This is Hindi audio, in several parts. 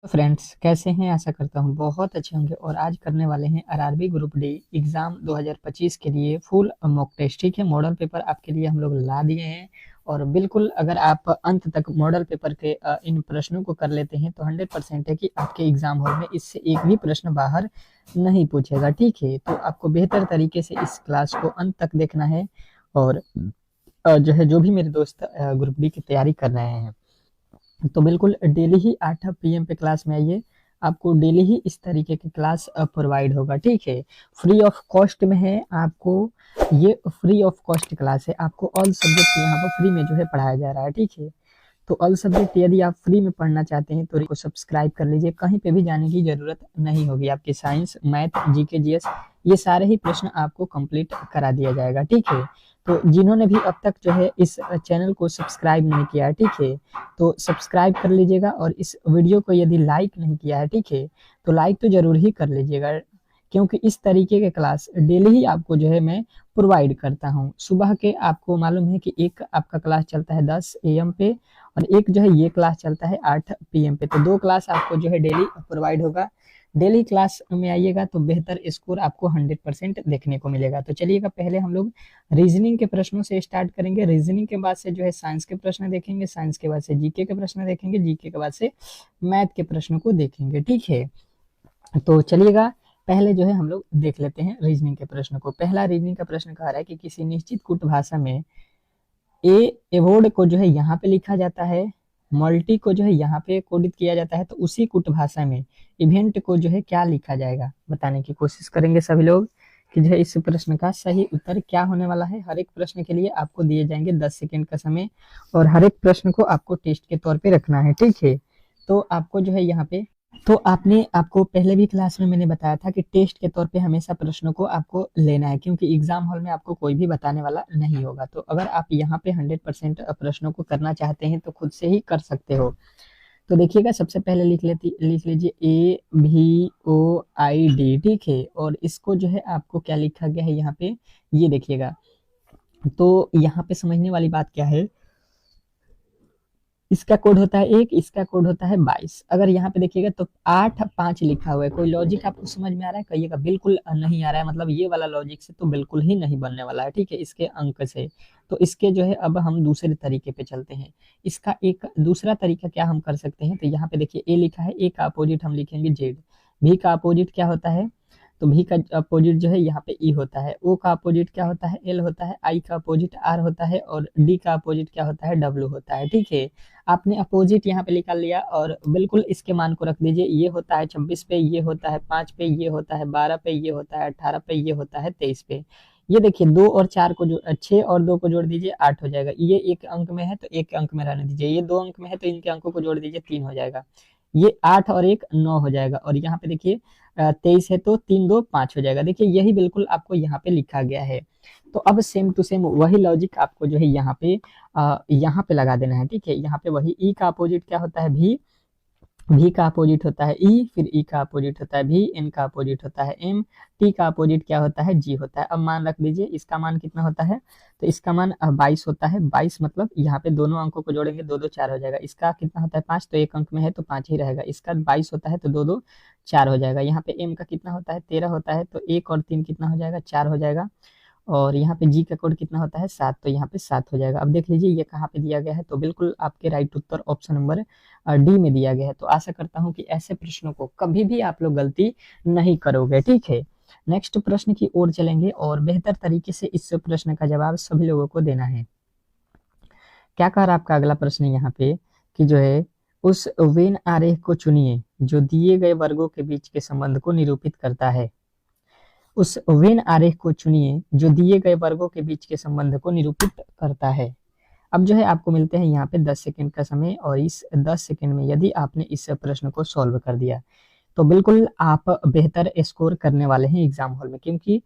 फ्रेंड्स कैसे हैं। आशा करता हूँ बहुत अच्छे होंगे। और आज करने वाले हैं आरआरबी ग्रुप डी एग्जाम 2025 के लिए फुल मॉक टेस्ट। ठीक है, मॉडल पेपर आपके लिए हम लोग ला दिए हैं। और बिल्कुल अगर आप अंत तक मॉडल पेपर के इन प्रश्नों को कर लेते हैं तो 100% है कि आपके एग्जाम हॉल में इससे एक भी प्रश्न बाहर नहीं पूछेगा। ठीक है, तो आपको बेहतर तरीके से इस क्लास को अंत तक देखना है। और जो है, जो भी मेरे दोस्त ग्रुप डी की तैयारी कर रहे हैं तो बिल्कुल डेली ही 8 PM पे क्लास में आइए। आपको डेली ही इस तरीके की क्लास प्रोवाइड होगा। ठीक है, फ्री ऑफ कॉस्ट में है। आपको ये फ्री ऑफ कॉस्ट क्लास है। आपको ऑल सब्जेक्ट यहाँ पर फ्री में जो है पढ़ाया जा रहा है। ठीक है, तो ऑल सब्जेक्ट यदि आप फ्री में पढ़ना चाहते हैं तो सब्सक्राइब कर लीजिए। कहीं पे भी जाने की जरूरत नहीं होगी। आपके साइंस, मैथ, जीके, जीएस ये सारे ही प्रश्न आपको कंप्लीट करा दिया जाएगा। ठीक है, तो जिन्होंने भी अब तक जो है इस चैनल को सब्सक्राइब नहीं किया है, ठीक है, तो सब्सक्राइब कर लीजिएगा। और इस वीडियो को यदि लाइक नहीं किया है, ठीक है, तो लाइक तो जरूर ही कर लीजिएगा, क्योंकि इस तरीके के क्लास डेली ही आपको जो है मैं प्रोवाइड करता हूँ। सुबह के आपको मालूम है कि एक आपका क्लास चलता है 10 AM पे, और एक जो है ये क्लास चलता है 8 PM पे। तो 2 क्लास आपको जो है डेली प्रोवाइड होगा। डेली क्लास में आइएगा तो बेहतर स्कोर आपको 100% देखने को मिलेगा। तो चलिएगा, पहले हम लोग रीजनिंग के प्रश्नों से स्टार्ट करेंगे। रीजनिंग के बाद से जो है साइंस के प्रश्न देखेंगे, साइंस के बाद से जीके के प्रश्न देखेंगे, जीके के बाद से मैथ के प्रश्नों को देखेंगे। ठीक है, तो चलिएगा, पहले जो है हम लोग देख लेते हैं रीजनिंग के प्रश्न को। पहला रीजनिंग का प्रश्न कह रहा है कि किसी निश्चित कूट भाषा में ए एवोर्ड को जो है यहाँ पे लिखा जाता है, मल्टी को जो है यहाँ पे कोडित किया जाता है, तो उसी कुट भाषा में इवेंट को जो है क्या लिखा जाएगा, बताने की कोशिश करेंगे सभी लोग कि जो है इस प्रश्न का सही उत्तर क्या होने वाला है। हर एक प्रश्न के लिए आपको दिए जाएंगे 10 सेकेंड का समय, और हर एक प्रश्न को आपको टेस्ट के तौर पे रखना है। ठीक है, तो आपको जो है यहाँ पे, तो आपको पहले भी क्लास में मैंने बताया था कि टेस्ट के तौर पे हमेशा प्रश्नों को आपको लेना है, क्योंकि एग्जाम हॉल में आपको कोई भी बताने वाला नहीं होगा। तो अगर आप यहाँ पे 100% प्रश्नों को करना चाहते हैं तो खुद से ही कर सकते हो। तो देखिएगा, सबसे पहले लिख लीजिए AVOID। ठीक है, और इसको जो है आपको क्या लिखा गया है यहाँ पे, ये देखिएगा। तो यहाँ पे समझने वाली बात क्या है, इसका कोड होता है 1, इसका कोड होता है 22। अगर यहाँ पे देखिएगा तो 8 5 लिखा हुआ है। कोई लॉजिक आपको समझ में आ रहा है? कहिएगा बिल्कुल नहीं आ रहा है। मतलब ये वाला लॉजिक से तो बिल्कुल ही नहीं बनने वाला है। ठीक है, इसके अंक से। तो इसके जो है अब हम दूसरे तरीके पे चलते हैं। इसका एक दूसरा तरीका क्या हम कर सकते हैं, तो यहाँ पे देखिए ए लिखा है, ए का अपोजिट हम लिखेंगे जेड। भी का अपोजिट क्या होता है, तो भी का अपोजिट जो है यहाँ पे ई होता है। ओ का अपोजिट क्या होता है, एल होता है। आई का अपोजिट आर होता है। और डी का अपोजिट क्या होता है, डब्ल्यू होता है। ठीक है, आपने अपोजिट यहाँ पे निकाल लिया और बिल्कुल इसके मान को रख दीजिए। ये होता है 26 पे, ये होता है 5 पे, ये होता है 12 पे, ये होता है 18 पे, ये होता है 23 पे। ये देखिए 2 और 4 को जो 6 और 2 को जोड़ दीजिए 8 हो जाएगा। ये एक अंक में है तो एक अंक में रहने दीजिए। ये 2 अंक में है तो इनके अंकों को जोड़ दीजिए 3 हो जाएगा। ये 8 और 1 9 हो जाएगा। और यहाँ पे देखिए 23 है तो 3 2 5 हो जाएगा। देखिए यही बिल्कुल आपको यहाँ पे लिखा गया है। तो अब सेम टू सेम वही लॉजिक आपको जो है यहाँ पे लगा देना है। ठीक है, यहाँ पे वही ई का अपोजिट क्या होता है, भी का अपोजिट होता है ई, फिर ई का अपोजिट होता है भी, एन का अपोजिट होता है एम, टी का अपोजिट क्या होता है, जी होता है। अब मान रख दीजिए, इसका मान कितना होता है, तो इसका मान 22 होता है। 22 मतलब यहाँ पे दोनों अंकों को जोड़ेंगे, 2 2 4 हो जाएगा। इसका कितना होता है 5, तो एक अंक में है तो 5 ही रहेगा। इसका 22 होता है तो 2 2 4 हो जाएगा। यहाँ पे एम का कितना होता है 13 होता है, तो 1 और 3 कितना हो जाएगा, 4 हो जाएगा। और यहाँ पे जी का कोड कितना होता है 7, तो यहाँ पे 7 हो जाएगा। अब देख लीजिए ये कहाँ पे दिया गया है, तो बिल्कुल आपके राइट उत्तर ऑप्शन नंबर डी में दिया गया है। तो आशा करता हूँ कि ऐसे प्रश्नों को कभी भी आप लोग गलती नहीं करोगे। ठीक है, नेक्स्ट प्रश्न की ओर चलेंगे और बेहतर तरीके से इस प्रश्न का जवाब सभी लोगों को देना है। क्या कह रहा है आपका अगला प्रश्न यहाँ पे कि जो है उस वेन आरेख को चुनिए जो दिए गए वर्गों के बीच के संबंध को निरूपित करता है। उस वेन आरेख को चुनिए जो दिए गए वर्गों के बीच के संबंध को निरूपित करता है। अब जो है आपको मिलते हैं यहाँ पे 10 सेकंड का समय, और इस 10 सेकंड में यदि आपने इस प्रश्न को सॉल्व कर दिया तो बिल्कुल आप बेहतर स्कोर करने वाले हैं एग्जाम हॉल में, क्योंकि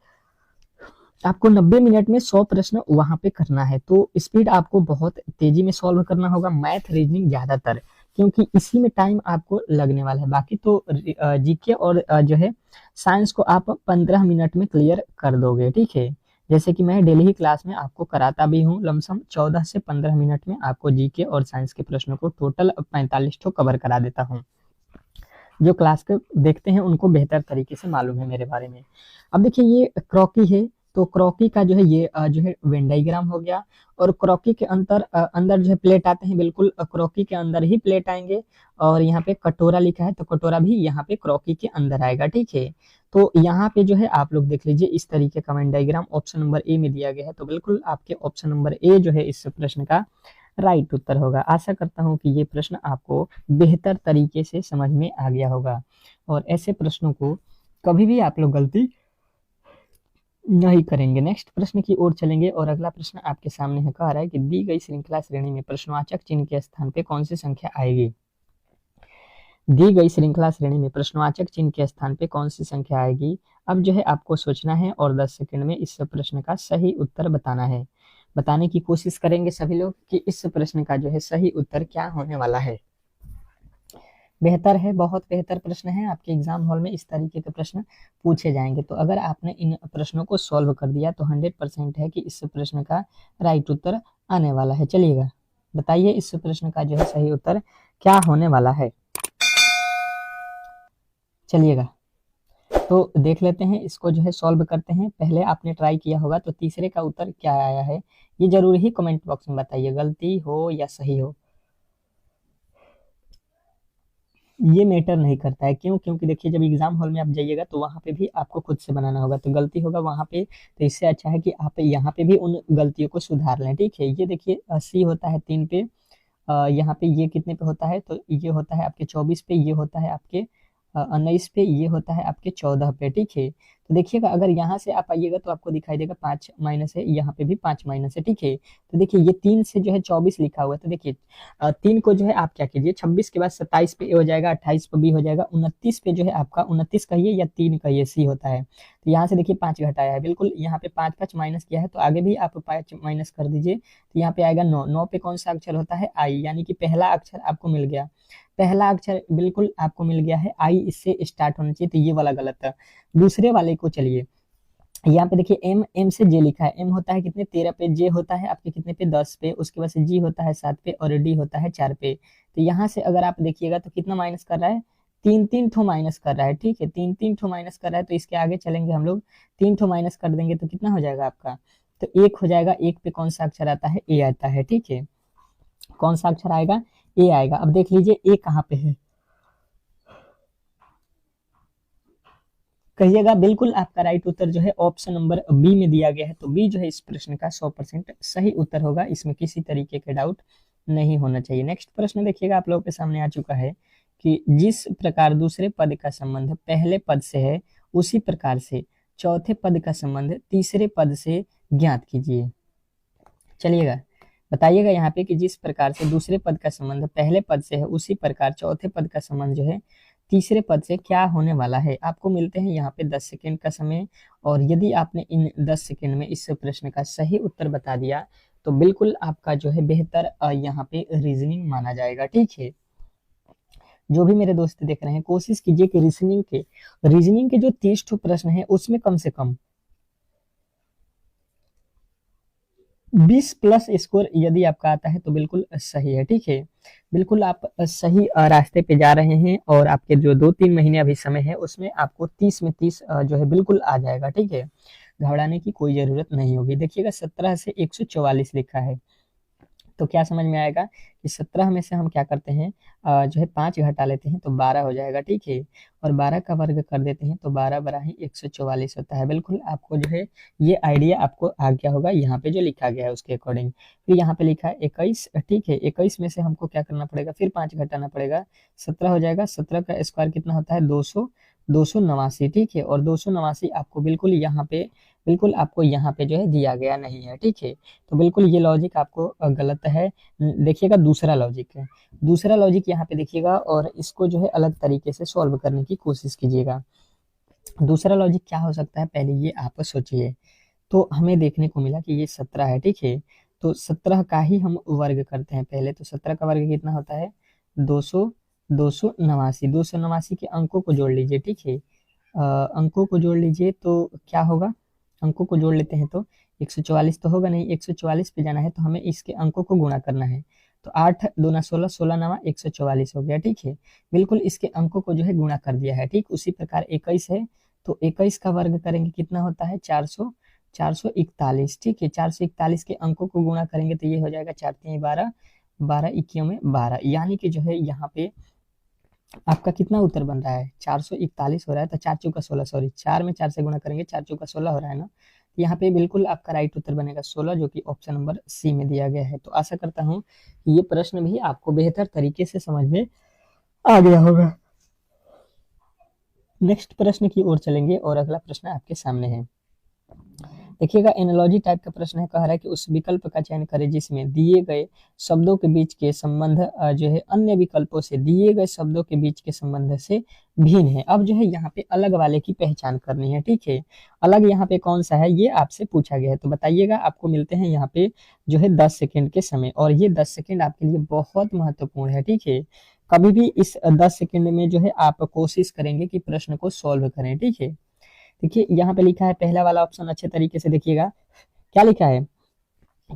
आपको 90 मिनट में 100 प्रश्न वहां पे करना है। तो स्पीड आपको बहुत तेजी में सॉल्व करना होगा, मैथ रीजनिंग ज्यादातर, क्योंकि इसी में टाइम आपको लगने वाला है। बाकी तो जीके और जो है साइंस को आप 15 मिनट में क्लियर कर दोगे। ठीक है, जैसे कि मैं डेली ही क्लास में आपको कराता भी हूँ, लमसम 14 से 15 मिनट में आपको जीके और साइंस के प्रश्नों को टोटल 45 कवर करा देता हूँ। जो क्लास को देखते हैं उनको बेहतर तरीके से मालूम है मेरे बारे में। अब देखिए ये क्रॉकी है, तो क्रॉकी का जो है ये जो है वेन डायग्राम हो गया। और क्रॉकी के अंदर जो है प्लेट आते हैं, बिल्कुल क्रॉकी के अंदर ही प्लेट आएंगे। और यहाँ पे कटोरा लिखा है, तो कटोरा भी यहाँ पे क्रॉकी के अंदर आएगा, ठीक है। तो यहाँ पे जो है आप लोग देख लीजिए इस तरीके का Venn diagram option number A में दिया गया है, तो बिल्कुल आपके ऑप्शन नंबर ए जो है इस प्रश्न का राइट उत्तर होगा। आशा करता हूँ कि ये प्रश्न आपको बेहतर तरीके से समझ में आ गया होगा, और ऐसे प्रश्नों को कभी भी आप लोग गलती नहीं करेंगे। नेक्स्ट प्रश्न की ओर चलेंगे, और अगला प्रश्न आपके सामने है, कह रहा है कि दी गई श्रृंखला श्रेणी में प्रश्नवाचक चिन्ह के स्थान पे कौन सी संख्या आएगी। दी गई श्रृंखला श्रेणी में प्रश्नवाचक चिन्ह के स्थान पे कौन सी संख्या आएगी। अब जो है आपको सोचना है और 10 सेकंड में इस प्रश्न का सही उत्तर बताना है। बताने की कोशिश करेंगे सभी लोग कि इस प्रश्न का जो है सही उत्तर क्या होने वाला है। बेहतर है, बहुत बेहतर प्रश्न है। आपके एग्जाम हॉल में इस तरीके के प्रश्न पूछे जाएंगे, तो अगर आपने इन प्रश्नों को सॉल्व कर दिया तो 100% है कि इस प्रश्न का राइट उत्तर आने वाला है। चलिएगा बताइए इस प्रश्न का जो है सही उत्तर क्या होने वाला है। चलिएगा तो देख लेते हैं, इसको जो है सॉल्व करते हैं। पहले आपने ट्राई किया होगा, तो तीसरे का उत्तर क्या आया है ये जरूर ही कमेंट बॉक्स में बताइए, गलती हो या सही हो। ये मैटर नहीं करता है, क्यों? क्योंकि देखिए जब एग्जाम हॉल में आप जाइएगा तो वहां पे भी आपको खुद से बनाना होगा, तो गलती होगा वहां पे, तो इससे अच्छा है कि आप यहाँ पे भी उन गलतियों को सुधार लें, ठीक है। ये देखिए सी होता है 3 पे, यहाँ पे ये कितने पे होता है, तो ये होता है आपके 24 पे, ये होता है आपके 19 पे, ये होता है आपके 14 पे, ठीक है। तो देखिएगा अगर यहाँ से आप आइएगा तो आपको दिखाई देगा 5 माइनस है, यहाँ पे भी 5 माइनस है, ठीक है। तो देखिए ये 3 से जो है 24 लिखा हुआ है, तो देखिए 3 को जो है आप क्या कीजिए, 26 के बाद 27 पे ए हो जाएगा, 28 पे बी हो जाएगा, 29 पे जो है आपका 29 कहिए या 3 कहिए सी होता है। तो यहाँ से देखिए 5 घटाया है, बिल्कुल यहाँ पे 5 5 माइनस किया है, तो आगे भी आप 5 माइनस कर दीजिए, तो यहाँ पे आएगा 9। 9 पे कौन सा अक्षर होता है, आई, यानी कि पहला अक्षर आपको मिल गया। पहला अक्षर बिल्कुल आपको मिल गया है आई, इससे स्टार्ट होना चाहिए, तो ये वाला गलत है। दूसरे वाले को चलिए, यहाँ पे देखिए एम, एम से जे लिखा है, एम होता है कितने 13 पे, जे होता है आपके कितने पे 10 पे, उसके बाद से जी होता है 7 पे, और डी होता है 4 पे। तो यहाँ से अगर आप देखिएगा तो कितना माइनस कर रहा है, 3 3 ठो माइनस कर रहा है, ठीक है। 3 3 ठो माइनस कर रहा है, तो इसके आगे चलेंगे हम लोग, 3 ठो माइनस कर देंगे तो कितना हो जाएगा आपका, तो 1 हो जाएगा। 1 पे कौन सा अक्षर आता है, ए आता है, ठीक है। कौन सा अक्षर आएगा, ए आएगा। अब देख लीजिए ए कहाँ पे है, कहिएगा। बिल्कुल आपका राइट उत्तर जो है ऑप्शन नंबर बी में दिया गया है, तो बी जो है इस प्रश्न का 100% सही उत्तर होगा, इसमें किसी तरीके के डाउट नहीं होना चाहिए। नेक्स्ट प्रश्न देखिएगा आप लोगों के सामने आ चुका है कि जिस प्रकार दूसरे पद का संबंध पहले पद से है, उसी प्रकार से चौथे पद का संबंध तीसरे पद से ज्ञात कीजिए। चलिएगा बताइएगा यहाँ पे कि जिस प्रकार से दूसरे पद का संबंध पहले पद से है, उसी प्रकार चौथे पद का संबंध जो है तीसरे पद से क्या होने वाला है। आपको मिलते हैं यहाँ पे 10 सेकेंड का समय, और यदि आपने इन 10 सेकेंड में इस प्रश्न का सही उत्तर बता दिया तो बिल्कुल आपका जो है बेहतर यहाँ पे रीजनिंग माना जाएगा, ठीक है। जो भी मेरे दोस्त देख रहे हैं कोशिश कीजिए कि रीजनिंग के जो 30 प्रश्न है उसमें कम से कम 20 प्लस स्कोर यदि आपका आता है तो बिल्कुल सही है, ठीक है। बिल्कुल आप सही रास्ते पे जा रहे हैं, और आपके जो 2-3 महीने अभी समय है उसमें आपको 30 में 30 जो है बिल्कुल आ जाएगा, ठीक है। घबराने की कोई जरूरत नहीं होगी। देखिएगा 17 से 144 लिखा है, तो क्या समझ में आएगा कि 17 में से हम क्या करते हैं, जो है 5 घटा लेते हैं तो 12 हो जाएगा, ठीक है। और 12 का वर्ग कर देते हैं तो 12 बरा ही 144 होता है। बिल्कुल आपको जो है ये आइडिया आपको आ गया होगा यहाँ पे जो लिखा गया है उसके अकॉर्डिंग। फिर यहाँ पे लिखा है 21, ठीक है। 21 में से हमको क्या करना पड़ेगा, फिर 5 घटाना पड़ेगा, 17 हो जाएगा। 17 का स्क्वायर कितना होता है, 289, ठीक है। और 289 आपको बिल्कुल आपको यहाँ पे जो है दिया गया नहीं है, ठीक है। तो बिल्कुल ये लॉजिक आपको गलत है। देखिएगा दूसरा लॉजिक है, दूसरा लॉजिक यहाँ पे देखिएगा, और इसको जो है अलग तरीके से सॉल्व करने की कोशिश कीजिएगा। दूसरा लॉजिक क्या हो सकता है, पहले ये आप सोचिए। तो हमें देखने को मिला कि ये 17 है, ठीक है। तो 17 का ही हम वर्ग करते हैं पहले, तो 17 का वर्ग कितना होता है, 289 के अंकों को जोड़ लीजिए, ठीक है। अंकों को जोड़ लीजिए तो क्या होगा, अंकों को जोड़ लेते हैं तो 144 तो होगा नहीं, 144 पे जाना है तो हमें इसके अंकों को गुणा करना है। तो 8 दूना 16, 16 नवा 144 हो गया। ठीक है, बिल्कुल इसके अंकों को जो है गुणा कर दिया है। ठीक, उसी प्रकार 21 है तो 21 का वर्ग करेंगे कितना होता है 441। ठीक है, 441 के अंकों को गुणा करेंगे तो ये हो जाएगा 4 3 12, 12 इक्कीयों में 12, यानी कि जो है यहाँ पे आपका कितना उत्तर बन रहा है 441 हो रहा है। तो 4 चौका 16, सॉरी 4 में 4 से गुणा करेंगे 4 चौका 16 हो रहा है ना। तो यहाँ पे बिल्कुल आपका राइट उत्तर बनेगा 16, जो कि ऑप्शन नंबर सी में दिया गया है। तो आशा करता हूँ कि ये प्रश्न भी आपको बेहतर तरीके से समझ में आ गया होगा। नेक्स्ट प्रश्न की ओर चलेंगे और अगला प्रश्न आपके सामने है। देखिएगा, एनालॉजी टाइप का प्रश्न है। कह रहा है कि उस विकल्प का चयन करें जिसमें दिए गए शब्दों के बीच के संबंध जो है अन्य विकल्पों से दिए गए शब्दों के बीच के संबंध से भिन्न है। अब जो है यहाँ पे अलग वाले की पहचान करनी है। ठीक है, अलग यहाँ पे कौन सा है ये आपसे पूछा गया है, तो बताइएगा। आपको मिलते हैं यहाँ पे जो है 10 सेकेंड के समय, और ये 10 सेकेंड आपके लिए बहुत महत्वपूर्ण है। ठीक है, कभी भी इस 10 सेकेंड में जो है आप कोशिश करेंगे कि प्रश्न को सॉल्व करें। ठीक है, देखिए यहाँ पे लिखा है पहला वाला ऑप्शन, अच्छे तरीके से देखिएगा क्या लिखा है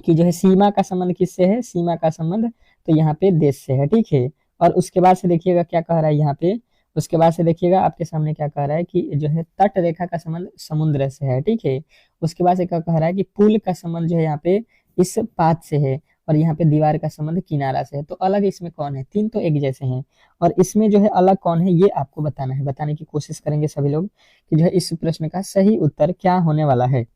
कि जो है सीमा का संबंध किससे है, सीमा का संबंध तो यहाँ पे देश से है। ठीक है, और उसके बाद से देखिएगा क्या कह रहा है यहाँ पे, उसके बाद से देखिएगा आपके सामने क्या कह रहा है कि जो है तट रेखा का संबंध समुद्र से है। ठीक है, उसके बाद से क्या कह रहा है कि पुल का संबंध जो है यहाँ पे इस पात से है, और यहाँ पे दीवार का संबंध किनारा से है। तो अलग इसमें कौन है, तीन तो एक जैसे हैं, और इसमें जो है अलग कौन है ये आपको बताना है। बताने की कोशिश करेंगे सभी लोग कि जो है इस प्रश्न का सही उत्तर क्या होने वाला है।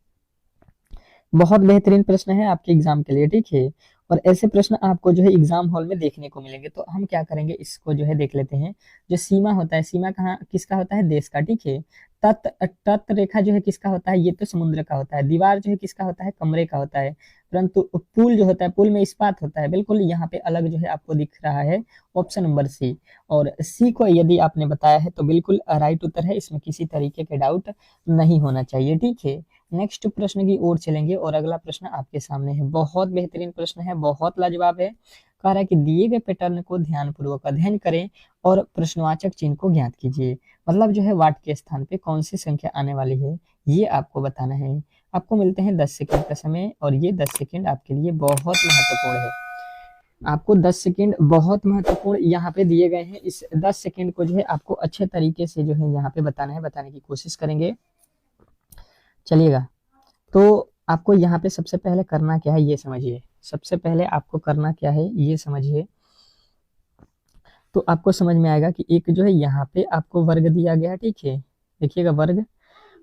बहुत बेहतरीन प्रश्न है आपके एग्जाम के लिए। ठीक है, और ऐसे प्रश्न आपको जो है एग्जाम हॉल में देखने को मिलेंगे। तो हम क्या करेंगे, इसको जो है देख लेते हैं। जो सीमा होता है, सीमा कहाँ किसका होता है, देश का। ठीक है, तट रेखा जो है किसका होता है, ये तो समुद्र का होता है। दीवार जो है किसका होता है, कमरे का होता है। परंतु पुल जो होता है, पुल में इस्पात होता है। बिल्कुल यहाँ पे अलग जो है आपको दिख रहा है ऑप्शन नंबर सी, और सी को यदि आपने बताया है तो बिल्कुल राइट उत्तर है, इसमें किसी तरीके के डाउट नहीं होना चाहिए। ठीक है, नेक्स्ट प्रश्न की ओर चलेंगे और अगला प्रश्न आपके सामने है। बहुत बेहतरीन प्रश्न है, बहुत लाजवाब है। कह रहा है कि दिए गए पैटर्न को ध्यानपूर्वक अध्ययन करें और प्रश्नवाचक चिन्ह को ज्ञात कीजिए। मतलब जो है वाट के स्थान पे कौन सी संख्या आने वाली है ये आपको बताना है। आपको मिलते हैं 10 सेकेंड का समय, और ये 10 सेकेंड आपके लिए बहुत महत्वपूर्ण है। आपको 10 सेकेंड बहुत महत्वपूर्ण यहाँ पे दिए गए हैं। इस 10 सेकेंड को जो है आपको अच्छे तरीके से जो है यहाँ पे बताना है, बताने की कोशिश करेंगे। चलिएगा, तो आपको यहाँ पे सबसे पहले करना क्या है ये समझिए। सबसे पहले आपको करना क्या है ये समझिए, तो आपको समझ में आएगा कि एक जो है यहाँ पे आपको वर्ग दिया गया है। ठीक है, देखिएगा वर्ग,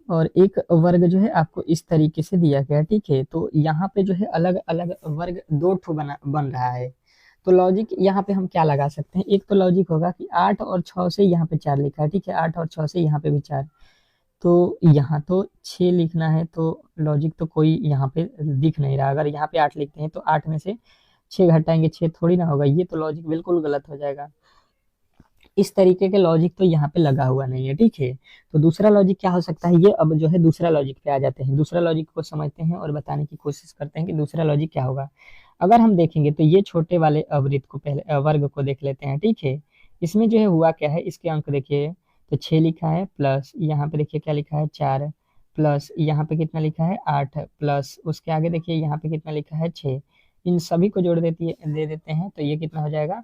और एक वर्ग जो है आपको इस तरीके से दिया गया है। ठीक है, तो यहाँ पे जो है अलग अलग वर्ग दो ठो बन रहा है। तो लॉजिक यहाँ पे हम क्या लगा सकते हैं, एक तो लॉजिक होगा कि 8 और 6 से यहाँ पे 4 लिखा है। ठीक है, 8 और 6 से यहाँ पे भी 4, तो यहाँ तो 6 लिखना है, तो लॉजिक तो कोई यहाँ पे दिख नहीं रहा। अगर यहाँ पे 8 लिखते हैं तो 8 में से 6 घटाएंगे 6 थोड़ी ना होगा, ये तो लॉजिक बिल्कुल गलत हो जाएगा। इस तरीके के लॉजिक तो यहाँ पे लगा हुआ नहीं है। ठीक है, तो दूसरा लॉजिक क्या हो सकता है ये, अब जो है दूसरा लॉजिक पे आ जाते हैं। दूसरा लॉजिक को समझते हैं और बताने की कोशिश करते हैं कि दूसरा लॉजिक क्या होगा। अगर हम देखेंगे तो ये छोटे वाले अवृत्त को पहले वर्ग को देख लेते हैं। ठीक है, इसमें जो है हुआ क्या है, इसके अंक देखिए तो 6 लिखा है, प्लस यहाँ पे देखिए क्या लिखा है 4, प्लस यहाँ पे कितना लिखा है 8, प्लस उसके आगे देखिए यहाँ पे कितना लिखा है 6। इन सभी को जोड़ दे देते हैं तो ये कितना हो जाएगा,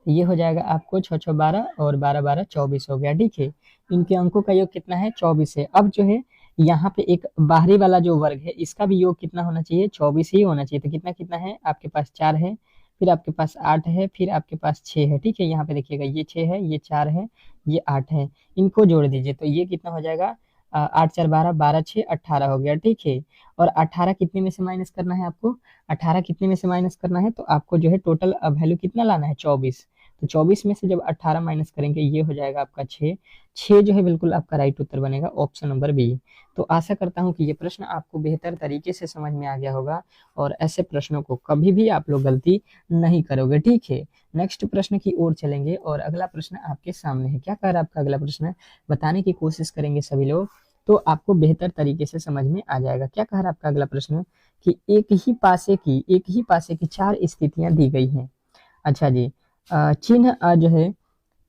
ये हो जाएगा आपको 6 6 12 और 12 12 24 हो गया। ठीक है, इनके अंकों का योग कितना है 24 है। अब जो है यहाँ पे एक बाहरी वाला जो वर्ग है इसका भी योग कितना होना चाहिए, 24 ही होना चाहिए। तो कितना कितना है, आपके पास 4 है, फिर आपके पास 8 है, फिर आपके पास 6 है। ठीक है, यहाँ पे देखिएगा ये 6 है, ये 4 है, ये 8 है, इनको जोड़ दीजिए तो ये कितना हो जाएगा 8 4 12, 12 6 18 हो गया। ठीक है, और 18 कितने में से माइनस करना है आपको, 18 कितने में से माइनस करना है, तो आपको जो है टोटल वैल्यू कितना लाना है 24। तो 24 में से जब 18 माइनस करेंगे ये हो जाएगा आपका 6। 6 जो है बिल्कुल आपका राइट उत्तर बनेगा ऑप्शन नंबर बी। तो आशा करता हूं कि ये प्रश्न आपको बेहतर तरीके से समझ में आ गया होगा, और ऐसे प्रश्नों को कभी भी आप लोग गलती नहीं करोगे। ठीक है, नेक्स्ट प्रश्न की ओर चलेंगे और अगला प्रश्न आपके सामने है। क्या कह रहा है आपका अगला प्रश्न, बताने की कोशिश करेंगे सभी लोग, तो आपको बेहतर तरीके से समझ में आ जाएगा। क्या कह रहा है आपका अगला प्रश्न कि एक ही पासे की 4 स्थितियां दी गई हैं। अच्छा जी, चिन्ह जो है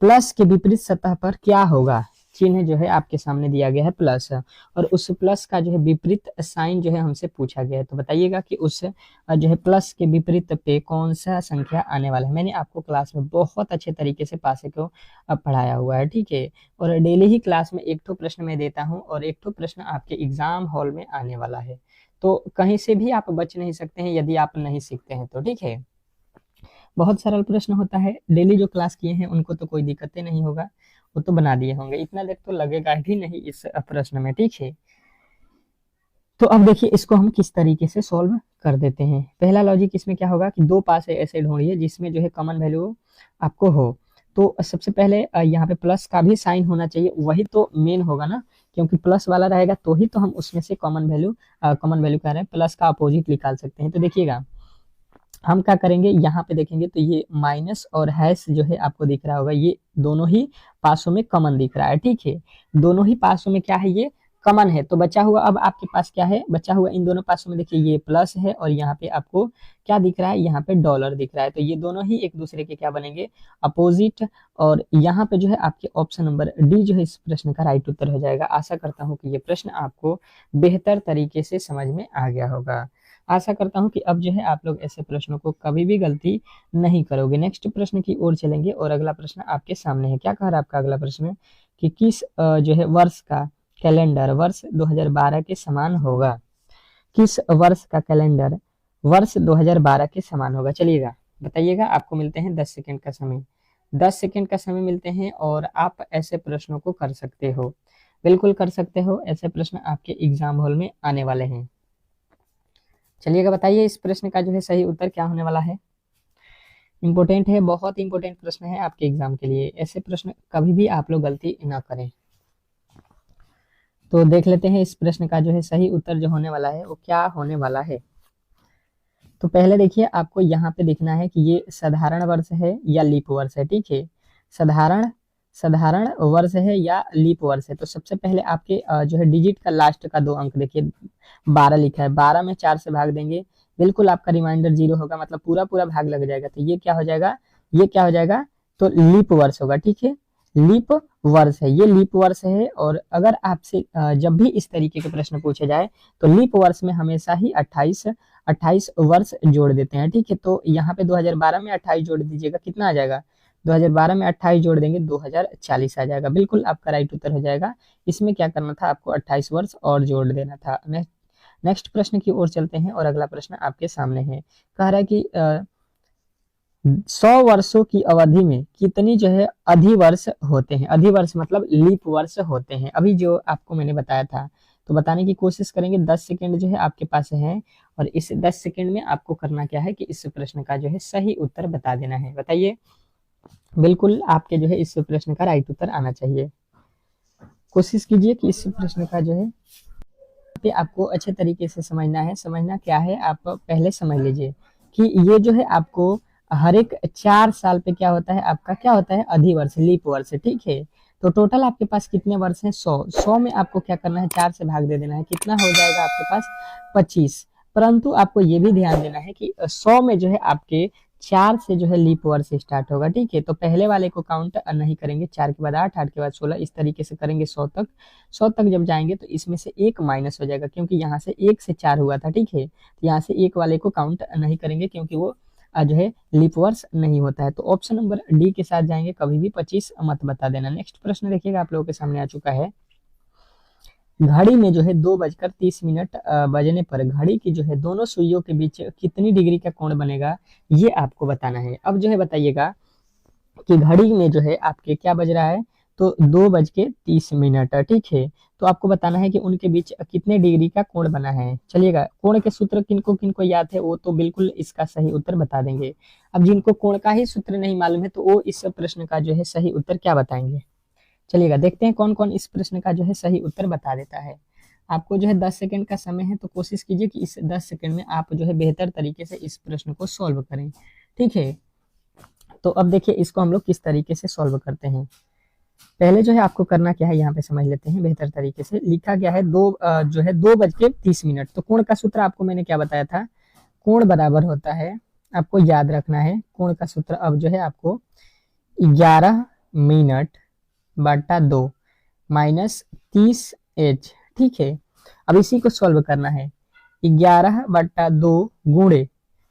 प्लस के विपरीत सतह पर क्या होगा। चिन्ह जो है आपके सामने दिया गया है प्लस, और उस प्लस का जो है विपरीत साइन जो है हमसे पूछा गया है। तो बताइएगा कि उस जो है प्लस के विपरीत पे कौन सा संख्या आने वाला है। मैंने आपको क्लास में बहुत अच्छे तरीके से पासे को पढ़ाया हुआ है, ठीक है। और डेली ही क्लास में एक ठो प्रश्न मैं देता हूँ और एक ठो प्रश्न आपके एग्जाम हॉल में आने वाला है। तो कहीं से भी आप बच नहीं सकते हैं यदि आप नहीं सीखते हैं तो, ठीक है। बहुत सरल प्रश्न होता है, डेली जो क्लास किए हैं उनको तो कोई दिक्कतें नहीं होगा, वो तो बना दिए होंगे, इतना देर तो लगेगा भी नहीं इस प्रश्न में, ठीक है। तो अब देखिए इसको हम किस तरीके से सॉल्व कर देते हैं। पहला लॉजिक इसमें क्या होगा कि दो पास ऐसे ढूंढिए जिसमें जो है कॉमन वैल्यू आपको हो। तो सबसे पहले यहाँ पे प्लस का भी साइन होना चाहिए, वही तो मेन होगा ना, क्योंकि प्लस वाला रहेगा तो ही तो हम उसमें से कॉमन वैल्यू कह रहे हैं, प्लस का अपोजिट निकाल सकते हैं। तो देखिएगा हम क्या करेंगे, यहाँ पे देखेंगे तो ये माइनस और हैश जो है आपको दिख रहा होगा, ये दोनों ही पासों में कॉमन दिख रहा है, ठीक है। दोनों ही पासों में क्या है, ये कॉमन है। तो बचा हुआ अब आपके पास क्या है, बचा हुआ इन दोनों पासों में देखिए ये प्लस है और यहाँ पे आपको क्या दिख रहा है, यहाँ पे डॉलर दिख रहा है। तो ये दोनों ही एक दूसरे के क्या बनेंगे, अपोजिट। और यहाँ पे जो है आपके ऑप्शन नंबर डी जो है इस प्रश्न का राइट उत्तर हो जाएगा। आशा करता हूँ कि ये प्रश्न आपको बेहतर तरीके से समझ में आ गया होगा। आशा करता हूं कि अब जो है आप लोग ऐसे प्रश्नों को कभी भी गलती नहीं करोगे। नेक्स्ट प्रश्न की ओर चलेंगे और अगला प्रश्न आपके सामने है। क्या कह रहा है आपका अगला प्रश्न कि किस जो है वर्ष का कैलेंडर वर्ष 2012 के समान होगा। किस वर्ष का कैलेंडर वर्ष 2012 के समान होगा, चलिएगा बताइएगा। आपको मिलते हैं 10 सेकंड का समय, 10 सेकंड का समय मिलते हैं और आप ऐसे प्रश्नों को कर सकते हो, बिल्कुल कर सकते हो। ऐसे प्रश्न आपके एग्जाम हॉल में आने वाले हैं। चलिएगा बताइए इस प्रश्न का जो है सही उत्तर क्या होने वाला है। इंपॉर्टेंट है, बहुत इंपॉर्टेंट प्रश्न है आपके एग्जाम के लिए, ऐसे प्रश्न कभी भी आप लोग गलती ना करें। तो देख लेते हैं इस प्रश्न का जो है सही उत्तर जो होने वाला है वो क्या होने वाला है। तो पहले देखिए आपको यहाँ पे देखना है कि ये साधारण वर्ष है या लीप वर्ष है, ठीक है। साधारण साधारण वर्ष है या लीप वर्ष है। तो सबसे पहले आपके जो है डिजिट का लास्ट का 2 अंक देखिए 12 लिखा है, 12 में 4 से भाग देंगे, बिल्कुल आपका रिमाइंडर 0 होगा, मतलब पूरा पूरा भाग लग जाएगा। तो ये क्या हो जाएगा, ये क्या हो जाएगा, तो लीप वर्ष होगा, ठीक है। लीप वर्ष है, ये लीप वर्ष है। और अगर आपसे जब भी इस तरीके के प्रश्न पूछे जाए तो लीप वर्ष में हमेशा ही 28 वर्ष जोड़ देते हैं, ठीक है। तो यहाँ पे 2012 में 28 जोड़ दीजिएगा, कितना आ जाएगा, 2012 में 28 जोड़ देंगे 2040 आ जाएगा, बिल्कुल आपका राइट उत्तर हो जाएगा। इसमें क्या करना था, आपको 28 वर्ष और जोड़ देना था। नेक्स्ट प्रश्न की ओर चलते हैं और अगला प्रश्न आपके सामने है। कह रहा है कि 100 वर्षों की अवधि में कितनी जो है अधिवर्ष होते हैं। अधिवर्ष मतलब लीप वर्ष होते हैं, अभी जो आपको मैंने बताया था। तो बताने की कोशिश करेंगे, 10 सेकंड जो है आपके पास है और इस 10 सेकंड में आपको करना क्या है कि इस प्रश्न का जो है सही उत्तर बता देना है। बताइए, बिल्कुल आपके जो है इस प्रश्न का राइट उत्तर आना चाहिए। कोशिश कीजिए कि इस प्रश्न का जो है पे आपको अच्छे तरीके से समझना है। समझना क्या है, आप पहले समझ लीजिए कि ये जो है आपको हर एक 4 साल पे क्या होता है, आपका क्या होता है, अधिवर्ष, लीप वर्ष, ठीक है। तो टोटल आपके पास कितने वर्ष हैं, 100 में आपको क्या करना है, 4 से भाग दे देना है, कितना हो जाएगा आपके पास, 25। परंतु आपको ये भी ध्यान देना है कि 100 में जो है आपके 4 से जो है लीप वर्ष स्टार्ट होगा, ठीक है। तो पहले वाले को काउंट नहीं करेंगे, 4 के बाद 8, 8 के बाद 16, इस तरीके से करेंगे 100 तक। 100 तक जब जाएंगे तो इसमें से 1 माइनस हो जाएगा, क्योंकि यहाँ से 1 से 4 हुआ था, ठीक है। तो यहाँ से 1 वाले को काउंट नहीं करेंगे क्योंकि वो जो है लीप वर्ष नहीं होता है। तो ऑप्शन नंबर डी के साथ जाएंगे, कभी भी 25 मत बता देना। नेक्स्ट प्रश्न देखिएगा आप लोगों के सामने आ चुका है। घड़ी में जो है 2:30 बजने पर घड़ी की जो है दोनों सुइयों के बीच कितनी डिग्री का कोण बनेगा, ये आपको बताना है। अब जो है बताइएगा कि घड़ी में जो है आपके क्या बज रहा है, तो 2:30, ठीक है। तो आपको बताना है कि उनके बीच कितने डिग्री का कोण बना है। चलिएगा, कोण के सूत्र किनको किनको याद है वो तो बिल्कुल इसका सही उत्तर बता देंगे। अब जिनको कोण का ही सूत्र नहीं मालूम है तो वो इस प्रश्न का जो है सही उत्तर क्या बताएंगे। चलिएगा देखते हैं कौन कौन इस प्रश्न का जो है सही उत्तर बता देता है। आपको जो है 10 सेकंड का समय है, तो कोशिश कीजिए कि इस 10 सेकंड में आप जो है बेहतर तरीके से इस प्रश्न को सॉल्व करें, ठीक है। तो अब देखिए इसको हम लोग किस तरीके से सॉल्व करते हैं। पहले जो है आपको करना क्या है, यहाँ पे समझ लेते हैं बेहतर तरीके से। लिखा गया है जो है 2:30। तो कोण का सूत्र आपको मैंने क्या बताया था, कोण बराबर होता है, आपको याद रखना है कोण का सूत्र। अब जो है आपको 11 मिनट बटा 2, माइनस 30h, ठीक है। अब इसी को सॉल्व करना है। 11/2 गुणे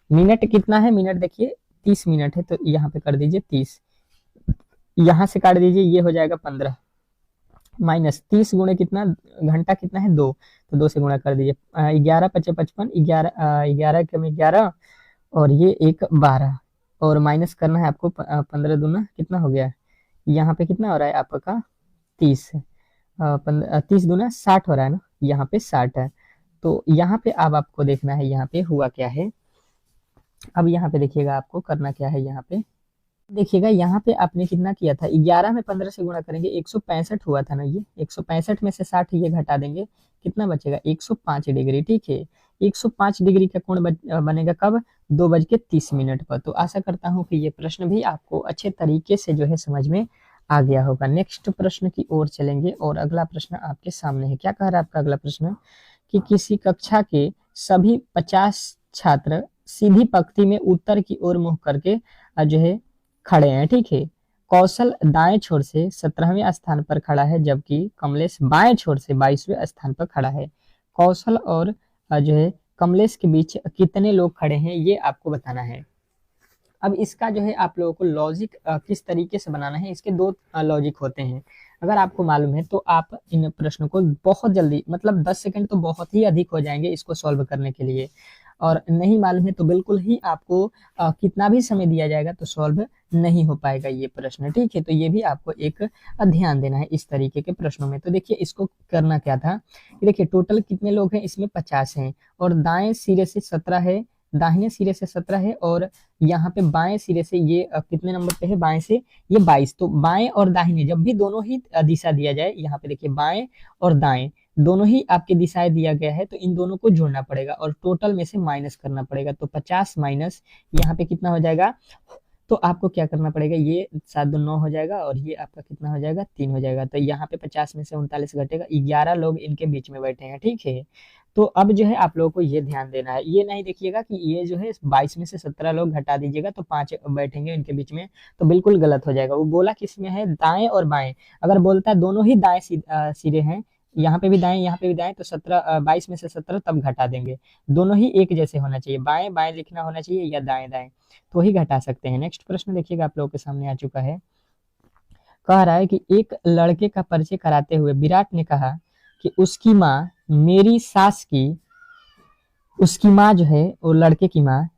मिनट कितना है, मिनट देखिए 30 मिनट है, तो यहाँ पे कर दीजिए 30, यहाँ से काट दीजिए, ये हो जाएगा 15, माइनस 30 गुणे कितना, घंटा कितना है 2, तो 2 से गुणा कर दीजिए। 11×5 = 55, 11 और ये एक 12, और माइनस करना है आपको 15 दूना कितना हो गया, यहाँ पे कितना हो रहा है आपका 30, 30 दूना 60 हो रहा है ना, यहाँ पे 60 है। तो यहाँ पे अब आपको देखना है यहाँ पे हुआ क्या है। अब यहाँ पे देखिएगा आपको करना क्या है, यहाँ पे देखिएगा, यहाँ पे आपने कितना किया था, 11 में 15 से गुणा करेंगे, 165 हुआ था ना, ये 165 में से 60 ये घटा देंगे, कितना बचेगा 105 डिग्री, ठीक है। 105 डिग्री का कोण बनेगा कब, 2:30 पर। तो आशा करता हूँ कि ये प्रश्न भी आपको अच्छे तरीके से जो है समझ में आ गया होगा। नेक्स्ट प्रश्न की ओर चलेंगे, और अगला प्रश्न आपके सामने है। क्या कह रहा है आपका अगला प्रश्न, कि किसी कक्षा के सभी 50 छात्र सीधी पंक्ति में उत्तर की ओर मुंह करके जो है खड़े हैं, ठीक है। कौशल दाएं छोर से 17वें स्थान पर खड़ा है, जबकि कमलेश बाएं छोर से 22वें स्थान पर खड़ा है। कौशल और जो है कमलेश के बीच कितने लोग खड़े हैं, ये आपको बताना है। अब इसका जो है आप लोगों को लॉजिक किस तरीके से बनाना है, इसके दो लॉजिक होते हैं। अगर आपको मालूम है तो आप इन प्रश्नों को बहुत जल्दी, मतलब 10 सेकंड तो बहुत ही अधिक हो जाएंगे इसको सॉल्व करने के लिए, और नहीं मालूम है तो बिल्कुल ही आपको कितना भी समय दिया जाएगा तो सॉल्व नहीं हो पाएगा ये प्रश्न, ठीक है। तो ये भी आपको एक ध्यान देना है इस तरीके के प्रश्नों में। तो देखिए इसको करना क्या था, देखिए टोटल कितने लोग हैं, इसमें 50 हैं, और दाएं सिरे से 17 है, दाहिने सिरे से 17 है, और यहाँ पे बाएं सिरे से ये कितने नंबर पे है, बाएं से ये 22। तो बाएं और दाहिने जब भी दोनों ही दिशा दिया जाए, यहाँ पे देखिए बाएं और दाएं दोनों ही आपके दिशाएं दिया गया है, तो इन दोनों को जोड़ना पड़ेगा और टोटल में से माइनस करना पड़ेगा। तो 50 माइनस यहाँ पे कितना हो जाएगा, तो आपको क्या करना पड़ेगा, ये 7×2 9 हो जाएगा, और ये आपका कितना हो जाएगा 3 हो जाएगा। तो यहाँ पे 50 में से 39 घटेगा, 11 लोग इनके बीच में बैठे हैं, ठीक है। तो अब जो है आप लोगों को ये ध्यान देना है, ये नहीं देखिएगा कि ये जो है 22 में से 17 लोग घटा दीजिएगा तो 5 बैठेंगे इनके बीच में, तो बिल्कुल गलत हो जाएगा। वो बोला किस में है, दाएं और बाएं, अगर बोलता है दोनों ही दाएं सिरे हैं, यहाँ पे भी दाएं यहाँ पे भी दाएं, तो 22 में से 17 तब घटा देंगे। दोनों ही एक जैसे होना चाहिए, बाएं बाएं लिखना होना चाहिए या दाएं दाएं, तो ही घटा सकते हैं। नेक्स्ट प्रश्न देखिएगा आप लोगों के सामने आ चुका है। कह रहा है कि एक लड़के का परिचय कराते हुए विराट ने कहा कि उसकी माँ मेरी सास की, उसकी माँ जो है वो लड़के की माँ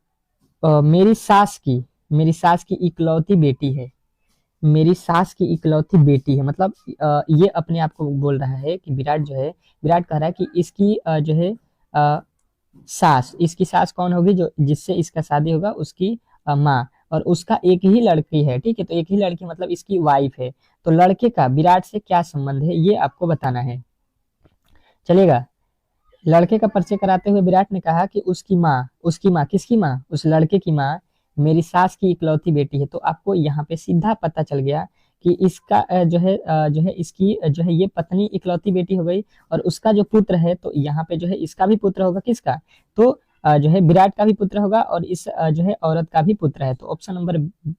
मेरी सास की इकलौती बेटी है, मेरी सास की इकलौती बेटी है। मतलब ये अपने आप को बोल रहा है कि विराट जो है, विराट कह रहा है कि इसकी जो है अ, सास, इसकी सास कौन होगी, जो जिससे इसका शादी होगा, उसकी माँ, और उसका एक ही लड़की है, ठीक है। तो एक ही लड़की मतलब इसकी वाइफ है। तो लड़के का विराट से क्या संबंध है, ये आपको बताना है, चलेगा। लड़के का परिचय कराते हुए विराट ने कहा कि उसकी माँ किसकी माँ, उस लड़के की माँ मेरी सास की इकलौती बेटी है। तो आपको यहाँ पे सीधा पता चल गया कि इसका जो है इसकी जो है ये पत्नी इकलौती बेटी हो गई, और उसका जो पुत्र है तो यहाँ पे जो है इसका भी पुत्र होगा, किसका, तो जो है विराट का भी पुत्र होगा, और इस जो है औरत का भी पुत्र है। तो ऑप्शन नंबर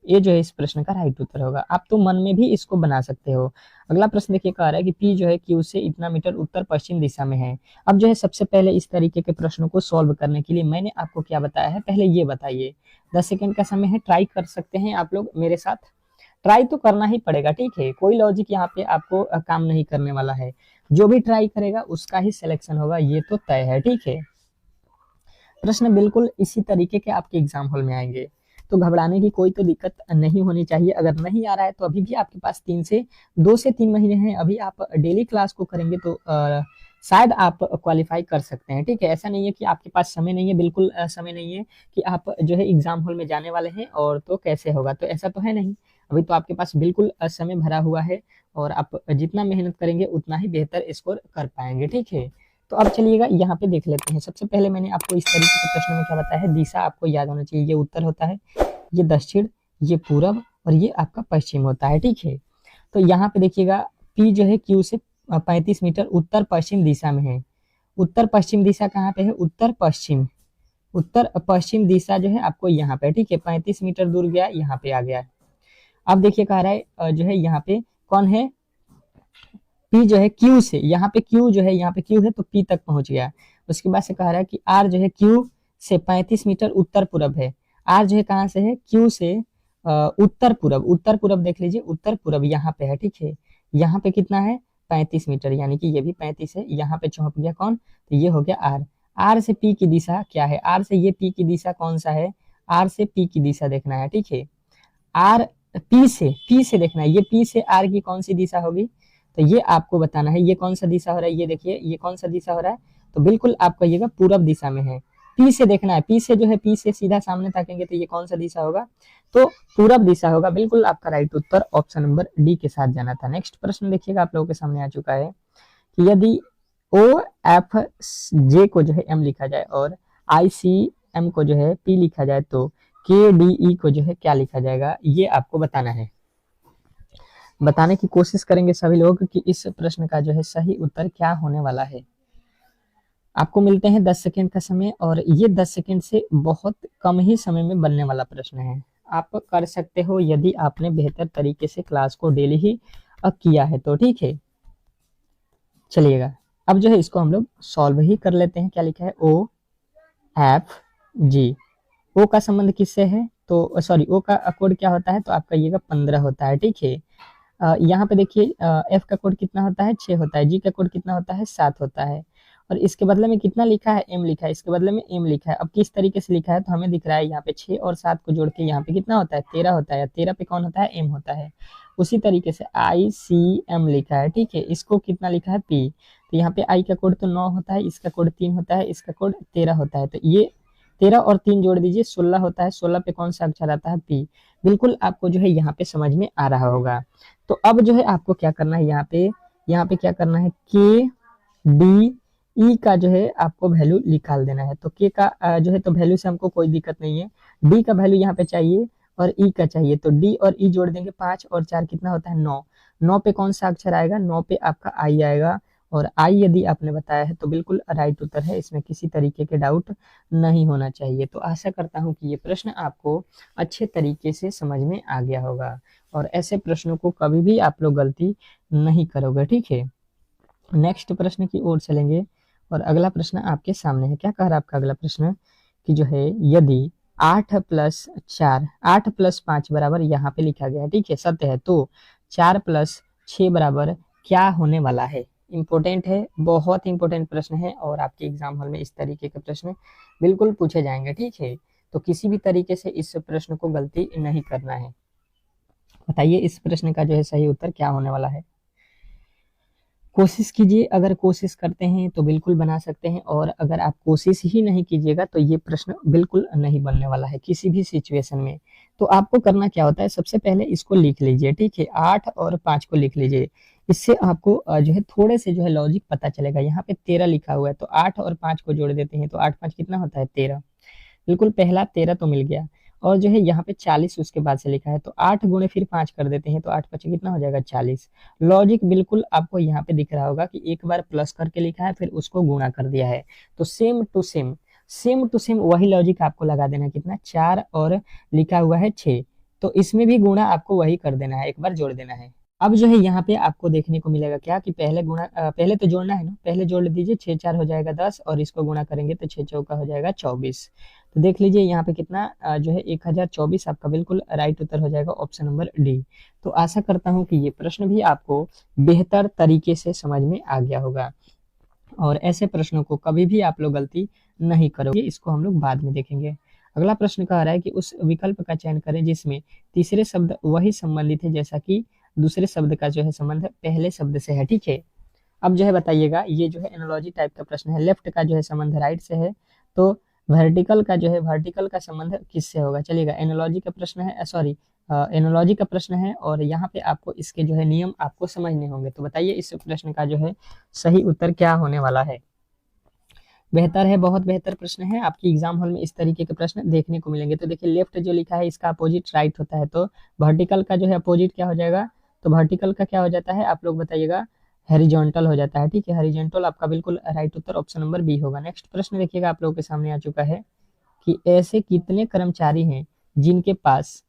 ए जो है इस प्रश्न का राइट उत्तर होगा। आप तो मन में भी इसको बना सकते हो। अगला प्रश्न देखिए, कह रहा है कि पी जो है क्यू से इतना मीटर उत्तर पश्चिम दिशा में है। अब जो है सबसे पहले इस तरीके के प्रश्नों को सॉल्व करने के लिए मैंने आपको क्या बताया है, पहले ये बताइए। 10 सेकंड का समय है, ट्राई कर सकते हैं आप लोग मेरे साथ, ट्राई तो करना ही पड़ेगा, ठीक है। कोई लॉजिक यहाँ पे आपको काम नहीं करने वाला है, जो भी ट्राई करेगा उसका ही सिलेक्शन होगा, ये तो तय है, ठीक है। प्रश्न बिल्कुल इसी तरीके के आपके एग्जाम हॉल में आएंगे, तो घबराने की कोई तो दिक्कत नहीं होनी चाहिए। अगर नहीं आ रहा है तो अभी भी आपके पास 2 से 3 महीने हैं, अभी आप डेली क्लास को करेंगे तो शायद आप क्वालिफाई कर सकते हैं, ठीक है। ऐसा नहीं है कि आपके पास समय नहीं है, बिल्कुल समय नहीं है कि आप जो है एग्जाम हॉल में जाने वाले हैं और तो कैसे होगा, तो ऐसा तो है नहीं। अभी तो आपके पास बिल्कुल समय भरा हुआ है, और आप जितना मेहनत करेंगे उतना ही बेहतर स्कोर कर पाएंगे, ठीक है। तो अब चलिएगा यहाँ पे देख लेते हैं। सबसे पहले मैंने आपको इस तरीके के प्रश्न में क्या बताया है, दिशा आपको याद होना चाहिए। ये उत्तर होता है, ये दक्षिण, ये पूरब, और ये आपका पश्चिम होता है, ठीक है। तो यहाँ पे देखिएगा पी जो है क्यू से 35 मीटर उत्तर पश्चिम दिशा में है। उत्तर पश्चिम दिशा कहाँ पे है, उत्तर पश्चिम दिशा जो है आपको यहाँ पे, ठीक है। 35 मीटर दूर गया, यहाँ पे आ गया। अब देखिए कह रहा है जो है यहाँ पे कौन है, पी जो है क्यू से, यहाँ पे क्यू जो है, यहाँ पे क्यू है तो पी तक पहुंच गया। उसके बाद से कह रहा है कि आर जो है क्यू से 35 मीटर उत्तर पूरब है। आर जो है कहाँ से है, क्यू से उत्तर पूरब, उत्तर पूरब देख लीजिए, उत्तर पूरब यहाँ पे है, ठीक है। यहाँ पे कितना है, 35 मीटर, यानी कि ये भी 35 है। यहाँ पे चौंक गया कौन, तो ये हो गया आर। आर से पी की दिशा क्या है, आर से ये पी की दिशा कौन सा है, आर से पी की दिशा देखना है, ठीक है। आर पी से देखना है, ये पी से आर की कौन सी दिशा होगी, तो ये आपको बताना है। ये कौन सा दिशा हो रहा है, ये देखिए ये कौन सा दिशा हो रहा है, तो बिल्कुल आप कहिएगा पूरब दिशा में है। पी से देखना है, पी से जो है, पी से सीधा सामने ताकेंगे तो ये कौन सा दिशा होगा, तो पूरब दिशा होगा। बिल्कुल आपका राइट उत्तर ऑप्शन नंबर डी के साथ जाना था। नेक्स्ट प्रश्न देखिएगा, आप लोगों के सामने आ चुका है कि यदि ओ एफ जे को जो है एम लिखा जाए और आई सी एम को जो है पी लिखा जाए तो के डी ई को जो है क्या लिखा जाएगा, ये आपको बताना है। बताने की कोशिश करेंगे सभी लोग कि इस प्रश्न का जो है सही उत्तर क्या होने वाला है। आपको मिलते हैं 10 सेकंड का समय, और ये 10 सेकंड से बहुत कम ही समय में बनने वाला प्रश्न है। आप कर सकते हो यदि आपने बेहतर तरीके से क्लास को डेली ही किया है तो, ठीक है। चलिएगा, अब जो है इसको हम लोग सॉल्व ही कर लेते हैं। क्या लिखा है, ओ एफ जी। ओ का संबंध किससे है, तो सॉरी, ओ का कोड क्या होता है, तो आपका ये 15 होता है, ठीक है। यहाँ पे देखिए एफ का कोड कितना होता है, 6 होता है। जी का कोड कितना होता है, 7 होता है। और इसके बदले में कितना लिखा है, एम लिखा है, इसके बदले में एम लिखा है। अब किस तरीके से लिखा है, तो हमें दिख रहा है यहाँ पे 6 और 7 को जोड़ के यहाँ पे कितना होता है, 13 होता है। 13 पे कौन होता है, एम होता है। उसी तरीके से आई सी एम लिखा है, ठीक है। इसको कितना लिखा है, पी। तो यहाँ पे आई का कोड तो 9 होता है, इसका कोड 3 होता है, इसका कोड 13 होता है। तो ये 13 और 3 जोड़ दीजिए, 16 होता है। 16 पे कौन सा अक्षर आता है, पी। बिल्कुल आपको जो है यहाँ पे समझ में आ रहा होगा। तो अब जो है आपको क्या करना है, यहाँ पे क्या करना है, के डी ई का जो है आपको वैल्यू निकाल देना है। तो के का जो है तो वैल्यू से हमको कोई दिक्कत नहीं है। डी का वैल्यू यहाँ पे चाहिए और ई का चाहिए, तो डी और ई जोड़ देंगे, 5 और 4 कितना होता है, 9। 9 पे कौन सा अक्षर आएगा, 9 पे आपका आई आएगा। और आई यदि आपने बताया है तो बिल्कुल राइट उत्तर है, इसमें किसी तरीके के डाउट नहीं होना चाहिए। तो आशा करता हूँ कि ये प्रश्न आपको अच्छे तरीके से समझ में आ गया होगा, और ऐसे प्रश्नों को कभी भी आप लोग गलती नहीं करोगे, ठीक है। नेक्स्ट प्रश्न की ओर चलेंगे, और अगला प्रश्न आपके सामने है। क्या कह रहा है आपका अगला प्रश्न, कि जो है यदि 8 प्लस 4, 8 प्लस 5 बराबर, यहाँ पे लिखा गया है, ठीक है, सत्य है, तो 4 प्लस 6 बराबर क्या होने वाला है। इंपॉर्टेंट है, बहुत इंपॉर्टेंट प्रश्न है, और आपके एग्जाम हॉल में इस तरीके के प्रश्न बिल्कुल पूछे जाएंगे, ठीक है। तो किसी भी तरीके से इस प्रश्न को गलती नहीं करना है। बताइए इस प्रश्न का जो है सही उत्तर क्या होने वाला है। कोशिश कीजिए, अगर कोशिश करते हैं तो बिल्कुल बना सकते हैं, और अगर आप कोशिश ही नहीं कीजिएगा तो ये प्रश्न बिल्कुल नहीं बनने वाला है किसी भी सिचुएशन में। तो आपको करना क्या होता है, सबसे पहले इसको लिख लीजिए, ठीक है। 8 और 5 को लिख लीजिए, इससे आपको जो है थोड़े से जो है लॉजिक पता चलेगा। यहाँ पे 13 लिखा हुआ है, तो 8 और 5 को जोड़ देते हैं तो 8 5 कितना होता है, 13। बिल्कुल पहला 13 तो मिल गया, और जो है यहाँ पे 40 उसके बाद से लिखा है, तो 8 गुणे फिर 5 कर देते हैं तो 8 5 कितना हो जाएगा, 40। लॉजिक बिल्कुल आपको यहाँ पे दिख रहा होगा कि एक बार प्लस करके लिखा है, फिर उसको गुणा कर दिया है। तो सेम टू सेम वही लॉजिक आपको लगा देना है। कितना, 4 और लिखा हुआ है 6, तो इसमें भी गुणा आपको वही कर देना है, एक बार जोड़ देना है। अब जो है यहाँ पे आपको देखने को मिलेगा क्या, कि पहले पहले तो जोड़ना है ना, पहले जोड़ दीजिए, 6 4 हो जाएगा 10, और इसको गुणा करेंगे तो 6 चौका हो जाएगा 24। तो देख लीजिए यहाँ पे कितना जो है 1024 आपका बिल्कुल राइट उत्तर हो जाएगा, ऑप्शन नंबर डी। तो आशा करता हूँ कि ये प्रश्न भी आपको बेहतर तरीके से समझ में आ गया होगा, और ऐसे प्रश्नों को कभी भी आप लोग गलती नहीं करोगे। इसको हम लोग बाद में देखेंगे। अगला प्रश्न कह रहा है कि उस विकल्प का चयन करें जिसमें तीसरे शब्द वही संबंधित है जैसा कि दूसरे शब्द का जो है संबंध पहले शब्द से है, ठीक है। अब जो है बताइएगा, ये जो है एनालॉजी टाइप का प्रश्न है। लेफ्ट का जो है संबंध राइट से है, तो वर्टिकल का जो है, वर्टिकल का संबंध किससे होगा। चलिएगा, एनालॉजी का प्रश्न है, सॉरी एनालॉजी का प्रश्न है, और यहाँ पे आपको इसके जो है नियम आपको समझने होंगे। तो बताइए इस प्रश्न का जो है सही उत्तर क्या होने वाला है। बेहतर है, बहुत बेहतर प्रश्न है। आपकी एग्जाम हॉल में इस तरीके के प्रश्न देखने को मिलेंगे। तो देखिए, लेफ्ट जो लिखा है इसका अपोजिट राइट होता है, तो वर्टिकल का जो है अपोजिट क्या हो जाएगा, तो वर्टिकल का क्या हो जाता है, आप लोग बताइएगा, हॉरिजॉन्टल हो जाता है, ठीक है। हॉरिजॉन्टल आपका बिल्कुल राइट उत्तर ऑप्शन नंबर बी होगा। नेक्स्ट प्रश्न देखिएगा, आप लोगों के सामने आ चुका है कि ऐसे कितने कर्मचारी हैं जिनके पास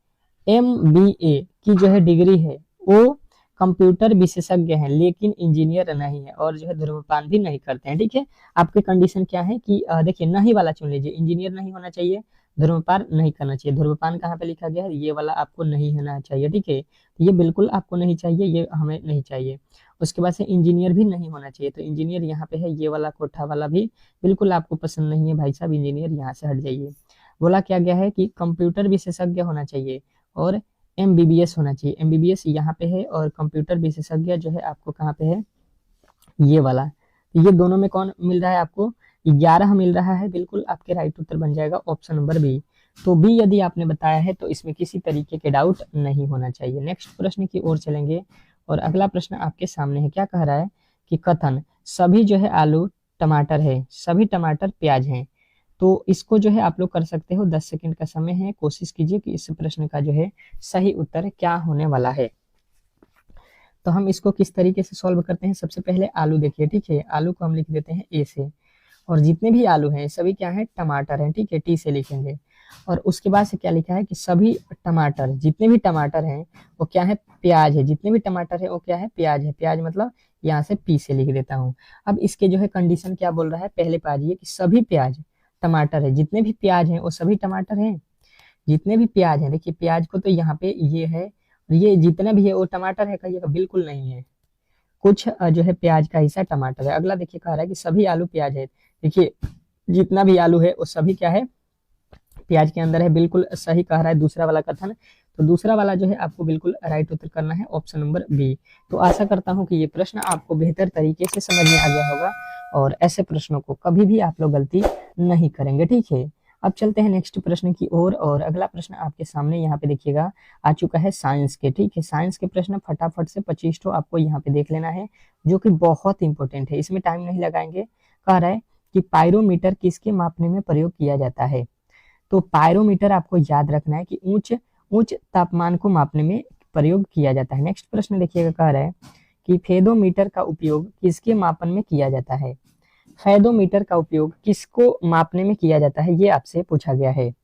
MBA की जो है डिग्री है, वो कंप्यूटर विशेषज्ञ हैं लेकिन इंजीनियर नहीं है, और जो है धूम्रपान भी नहीं करते हैं। ठीक है, आपके कंडीशन क्या है कि देखिए नहीं वाला चुन लीजिए, इंजीनियर नहीं होना चाहिए, धूम्रपान नहीं करना चाहिए। धूम्रपान कहाँ पे लिखा गया है, ये वाला आपको नहीं होना चाहिए। ठीक है, तो ये बिल्कुल आपको नहीं चाहिए, ये हमें नहीं चाहिए। उसके बाद से इंजीनियर भी नहीं होना चाहिए, तो इंजीनियर यहाँ पे है, ये वाला कोठा वाला भी बिल्कुल आपको पसंद नहीं है भाई साहब, इंजीनियर यहाँ से हट जाइए। बोला क्या गया है कि कंप्यूटर विशेषज्ञ होना चाहिए और एमबीबीएस होना चाहिए। एमबीबीएस यहाँ पे है और कंप्यूटर विशेषज्ञ जो है आपको कहाँ पे है, ये वाला। तो ये दोनों में कौन मिल रहा है आपको, 11 मिल रहा है, बिल्कुल आपके राइट उत्तर बन जाएगा ऑप्शन नंबर बी। तो बी यदि आपने बताया है तो इसमें किसी तरीके के डाउट नहीं होना चाहिए। नेक्स्ट प्रश्न की ओर चलेंगे और अगला प्रश्न आपके सामने है। क्या कह रहा है कि कथन सभी जो है आलू टमाटर है, सभी टमाटर प्याज हैं। तो इसको जो है आप लोग कर सकते हो, 10 सेकंड का समय है, कोशिश कीजिए कि इस प्रश्न का जो है सही उत्तर क्या होने वाला है। तो हम इसको किस तरीके से सॉल्व करते हैं, सबसे पहले आलू देखिए। ठीक है, आलू को हम लिख देते हैं ए से, और जितने भी आलू हैं सभी क्या है, टमाटर हैं। ठीक है, टी से लिखेंगे। और उसके बाद से क्या लिखा है कि सभी टमाटर, जितने भी टमाटर हैं वो क्या है, प्याज है। जितने भी टमाटर है वो क्या है, प्याज है। प्याज मतलब यहाँ से पी से लिख देता हूँ। अब इसके जो है कंडीशन क्या बोल रहा है, पहले पाजिए कि सभी प्याज टमाटर है, जितने भी प्याज हैं वो सभी टमाटर हैं। जितने भी प्याज हैं, देखिए प्याज को तो यहाँ पे ये है, और ये जितना भी है वो टमाटर है, कहिएगा बिल्कुल नहीं है, कुछ जो है प्याज का हिस्सा टमाटर है। अगला देखिए कह रहा है कि सभी आलू प्याज है। देखिए जितना भी आलू है वो सभी क्या है, प्याज के अंदर है, बिल्कुल सही कह रहा है दूसरा वाला कथन। तो दूसरा वाला जो है आपको बिल्कुल राइट उत्तर करना है, ऑप्शन नंबर बी। तो आशा करता हूं कि ये प्रश्न आपको बेहतर तरीके से समझ में आ गया होगा, और ऐसे प्रश्नों को कभी भी आप लोग गलती नहीं करेंगे। ठीक है, अब चलते हैं नेक्स्ट प्रश्न की ओर, और अगला प्रश्न आपके सामने यहाँ पे देखिएगा आ चुका है साइंस के। ठीक है, साइंस के प्रश्न फटाफट से 25 तो आपको यहाँ पे देख लेना है, जो कि बहुत इंपॉर्टेंट है, इसमें टाइम नहीं लगाएंगे। कह रहा है कि पायरोमीटर किसके मापने में प्रयोग किया जाता है। तो पायरोमीटर आपको याद रखना है कि उच्च तापमान को मापने में प्रयोग किया जाता है। नेक्स्ट प्रश्न देखिएगा, कह रहा है कि फेदोमीटर का उपयोग किसके मापन में किया जाता है। फेदोमीटर का उपयोग किसको मापने में किया जाता है, ये आपसे पूछा गया है।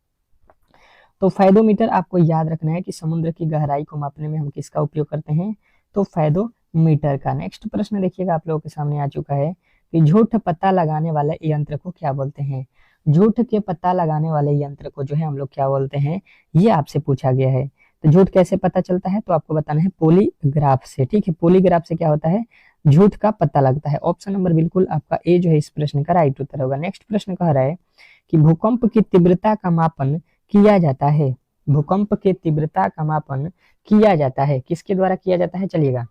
तो फेदोमीटर आपको याद रखना है कि समुद्र की गहराई को मापने में हम किसका उपयोग करते हैं, तो फेदोमीटर का। नेक्स्ट प्रश्न देखिएगा आप लोगों के सामने आ चुका है कि झूठ पता लगाने वाले यंत्र को क्या बोलते हैं। झूठ के पता लगाने वाले यंत्र को जो है हम लोग क्या बोलते हैं, ये आपसे पूछा गया है। तो झूठ कैसे पता चलता है, तो आपको बताना है पॉलीग्राफ से। ठीक है, पॉलीग्राफ से क्या होता है, झूठ का पता लगता है। ऑप्शन नंबर बिल्कुल आपका ए जो है इस प्रश्न का राइट उत्तर होगा। नेक्स्ट प्रश्न कह रहा है कि भूकंप की तीव्रता का मापन किया जाता है। भूकंप के तीव्रता का मापन किया जाता है, किसके द्वारा किया जाता है, चलिएगा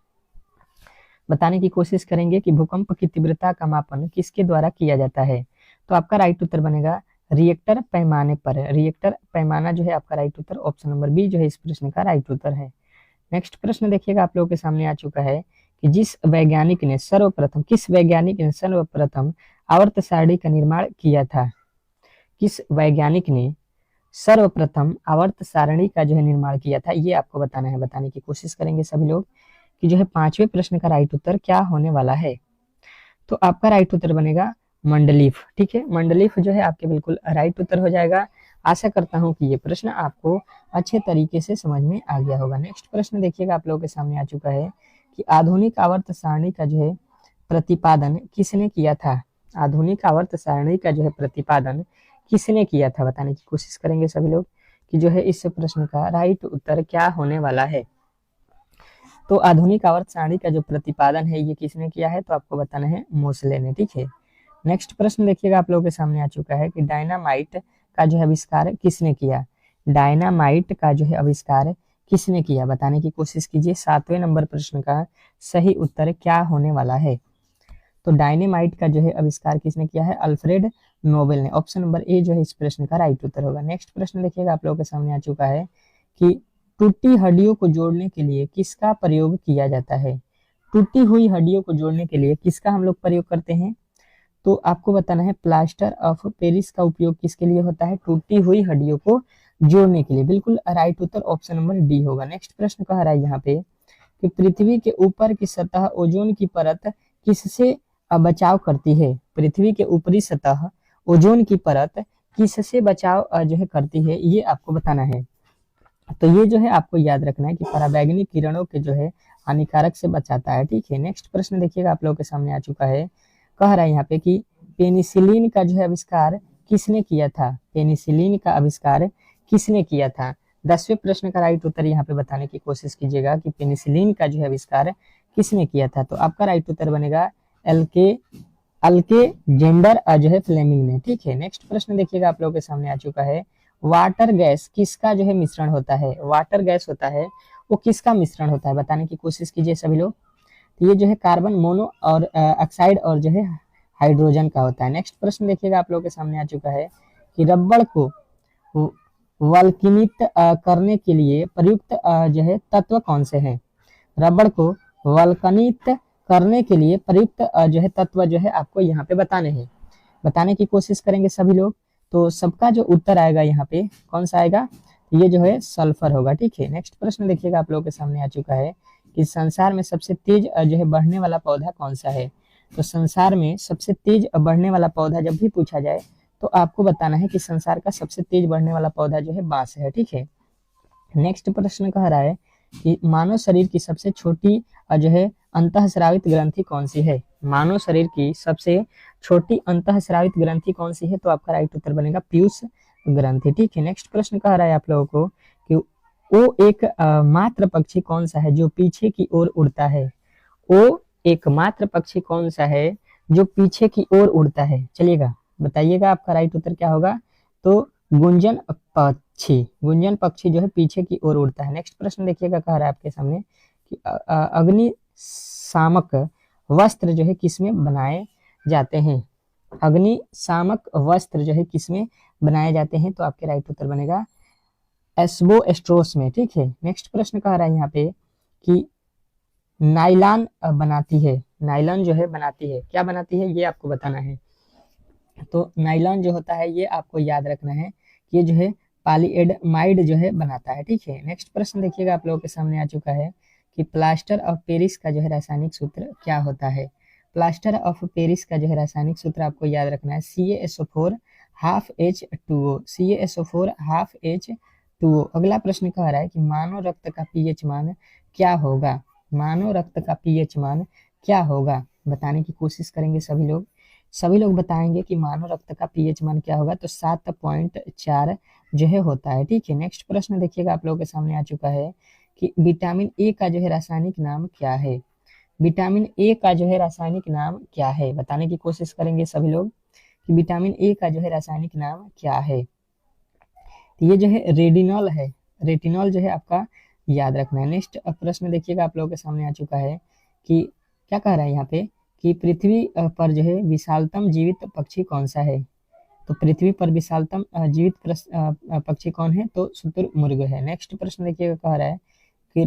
बताने की कोशिश करेंगे कि भूकंप की तीव्रता का मापन किसके द्वारा किया जाता है। तो आपका राइट उत्तर बनेगा रिएक्टर पैमाने पर। रिएक्टर पैमाना जो है आपका राइट उत्तर, ऑप्शन नंबर बी जो है इस प्रश्न का राइट उत्तर है। नेक्स्ट प्रश्न देखिएगा आप लोगों के सामने आ चुका है कि किस वैज्ञानिक ने सर्वप्रथम आवर्त सारणी का निर्माण किया था। किस वैज्ञानिक ने सर्वप्रथम आवर्त सारणी का जो है निर्माण किया था, ये आपको बताना है। बताने की कोशिश करेंगे सभी लोग कि जो है 5वें प्रश्न का राइट उत्तर क्या होने वाला है। तो आपका राइट उत्तर बनेगा मंडलीफ। ठीक है, मंडलीफ जो है आपके बिल्कुल राइट उत्तर हो जाएगा। आशा करता हूं कि ये प्रश्न आपको अच्छे तरीके से समझ में आ गया होगा। नेक्स्ट प्रश्न देखिएगा आप लोगों के सामने आ चुका है कि आधुनिक आवर्त सारणी का जो है प्रतिपादन किसने किया था। आधुनिक आवर्त सारणी का जो है प्रतिपादन किसने किया था, बताने की कोशिश करेंगे सभी लोग कि जो है इस प्रश्न का राइट उत्तर क्या होने वाला है। तो आधुनिक आवर्त सारणी का जो प्रतिपादन है ये किसने किया है, तो आपको बताना है मोसले ने। ठीक है, नेक्स्ट प्रश्न देखिएगा आप लोगों के सामने आ चुका है कि डायनामाइट का जो है आविष्कार किसने किया। डायनामाइट का जो है आविष्कार किसने किया, बताने की कोशिश कीजिए। 7वें नंबर प्रश्न का सही उत्तर क्या होने वाला है। तो डायनेमाइट का जो है आविष्कार किसने किया है, अल्फ्रेड नोबेल ने। ऑप्शन नंबर ए जो है इस प्रश्न का राइट उत्तर होगा। नेक्स्ट प्रश्न देखिएगा आप लोगों के सामने आ चुका है कि टूटी हड्डियों को जोड़ने के लिए किसका प्रयोग किया जाता है। टूटी हुई हड्डियों को जोड़ने के लिए किसका हम लोग प्रयोग करते हैं, तो आपको बताना है प्लास्टर ऑफ पेरिस का उपयोग किसके लिए होता है, टूटी हुई हड्डियों को जोड़ने के लिए। बिल्कुल राइट उत्तर ऑप्शन नंबर डी होगा। नेक्स्ट प्रश्न कह रहा है यहाँ पे कि पृथ्वी के ऊपर की सतह ओजोन की परत किससे बचाव करती है। पृथ्वी के ऊपरी सतह ओजोन की परत किससे बचाव जो है करती है, ये आपको बताना है। तो ये जो है आपको याद रखना है कि पराबैंगनी किरणों के जो है हानिकारक से बचाता है। ठीक है, नेक्स्ट प्रश्न देखिएगा आप लोगों के सामने आ चुका है। कह रहा है यहाँ पे कि पेनिसिलिन का जो है आविष्कार किसने किया था? पेनिसिलिन का आविष्कार किसने किया था? 10वें प्रश्न का राइट उत्तर यहाँ पे बताने की कोशिश कीजिएगा कि पेनिसिलिन का जो है आविष्कार किसने किया था। तो आपका राइट उत्तर बनेगा अल्केजेंडर जो है फ्लेमिंग ने। ठीक है, नेक्स्ट प्रश्न देखिएगा आप लोगों के सामने आ चुका है। वाटर गैस किसका जो है मिश्रण होता है? वाटर गैस होता है वो किसका मिश्रण होता है? बताने की कोशिश कीजिए सभी लोग। तो ये जो है कार्बन मोनो और ऑक्साइड और जो है हाइड्रोजन का होता है। नेक्स्ट प्रश्न देखिएगा आप लोगों के सामने आ चुका है कि रबड़ को वल्कनित करने के लिए प्रयुक्त जो है तत्व कौन से हैं? रबड़ को वल्कनित करने के लिए प्रयुक्त जो है तत्व जो है आपको यहाँ पे बताने हैं। बताने की कोशिश करेंगे सभी लोग। तो सबका जो उत्तर आएगा यहाँ पे कौन सा आएगा? ये जो है सल्फर होगा। ठीक है, नेक्स्ट प्रश्न देखिएगा आप लोगों के सामने आ चुका है कि संसार में सबसे तेज जो है बढ़ने वाला पौधा कौन सा है? तो संसार में सबसे तेज बढ़ने वाला पौधा जब भी पूछा जाए तो आपको बताना है कि संसार का सबसे तेज बढ़ने वाला पौधा जो है बांस है। ठीक है, नेक्स्ट प्रश्न कह रहा है कि मानव शरीर की सबसे छोटी जो है अंतःस्रावित ग्रंथि कौन सी है? मानव शरीर की सबसे छोटी अंतःस्रावित ग्रंथि कौन सी है? तो आपका राइट उत्तर बनेगा पीयूष ग्रंथि। ठीक है, नेक्स्ट प्रश्न कह रहा है आप लोगों को कि वो एक मात्र पक्षी कौन सा है जो पीछे की ओर उड़ता है? वो एक मात्र पक्षी कौन सा है जो पीछे की ओर उड़ता है? चलिएगा बताइएगा आपका राइट उत्तर क्या होगा। तो गुंजन पक्षी जो है पीछे की ओर उड़ता है। नेक्स्ट प्रश्न देखिएगा कह रहा है आपके सामने कि अग्निशामक वस्त्र जो है किसमें बनाए जाते हैं? अग्निशामक वस्त्र जो है किसमें बनाए जाते हैं? तो आपके राइट उत्तर बनेगा एस्बेस्टोस में। ठीक है, नेक्स्ट प्रश्न कह रहा है यहाँ पे कि नायलॉन बनाती है। नायलॉन जो है बनाती है, क्या बनाती है ये आपको बताना है। तो नायलॉन जो होता है ये आपको याद रखना है कि ये जो है पॉलीएडमाइड जो है बनाता है। ठीक है, नेक्स्ट प्रश्न देखिएगा आप लोगों के सामने आ चुका है कि प्लास्टर ऑफ पेरिस का जो है रासायनिक सूत्र क्या होता है? प्लास्टर ऑफ पेरिस का जो है रासायनिक सूत्र आपको याद रखना है CaSO4 half H2O। CaSO4 half H2O। अगला प्रश्न कह रहा है कि मानव रक्त का पीएच मान क्या होगा? मानव रक्त का पीएच मान क्या होगा? बताने की कोशिश करेंगे सभी लोग। सभी लोग बताएंगे कि मानव रक्त का पीएच मान क्या होगा। तो 7.4 जो है होता है। ठीक है, नेक्स्ट प्रश्न देखिएगा आप लोगों के सामने आ चुका है कि विटामिन ए का जो है रासायनिक नाम क्या है? विटामिन ए का जो है रासायनिक नाम क्या है? बताने की कोशिश करेंगे सभी लोग कि विटामिन ए का जो है रासायनिक नाम क्या है। तो ये जो है रेटिनॉल है। रेटिनॉल जो है आपका याद रखना है। नेक्स्ट प्रश्न देखिएगा आप लोगों के सामने आ चुका है कि क्या कह रहा है यहाँ पे कि पृथ्वी पर जो है विशालतम जीवित पक्षी कौन सा है? तो पृथ्वी पर विशालतम जीवित पक्षी कौन है? तो शुतुरमुर्ग है। नेक्स्ट प्रश्न देखिएगा कह रहा है कि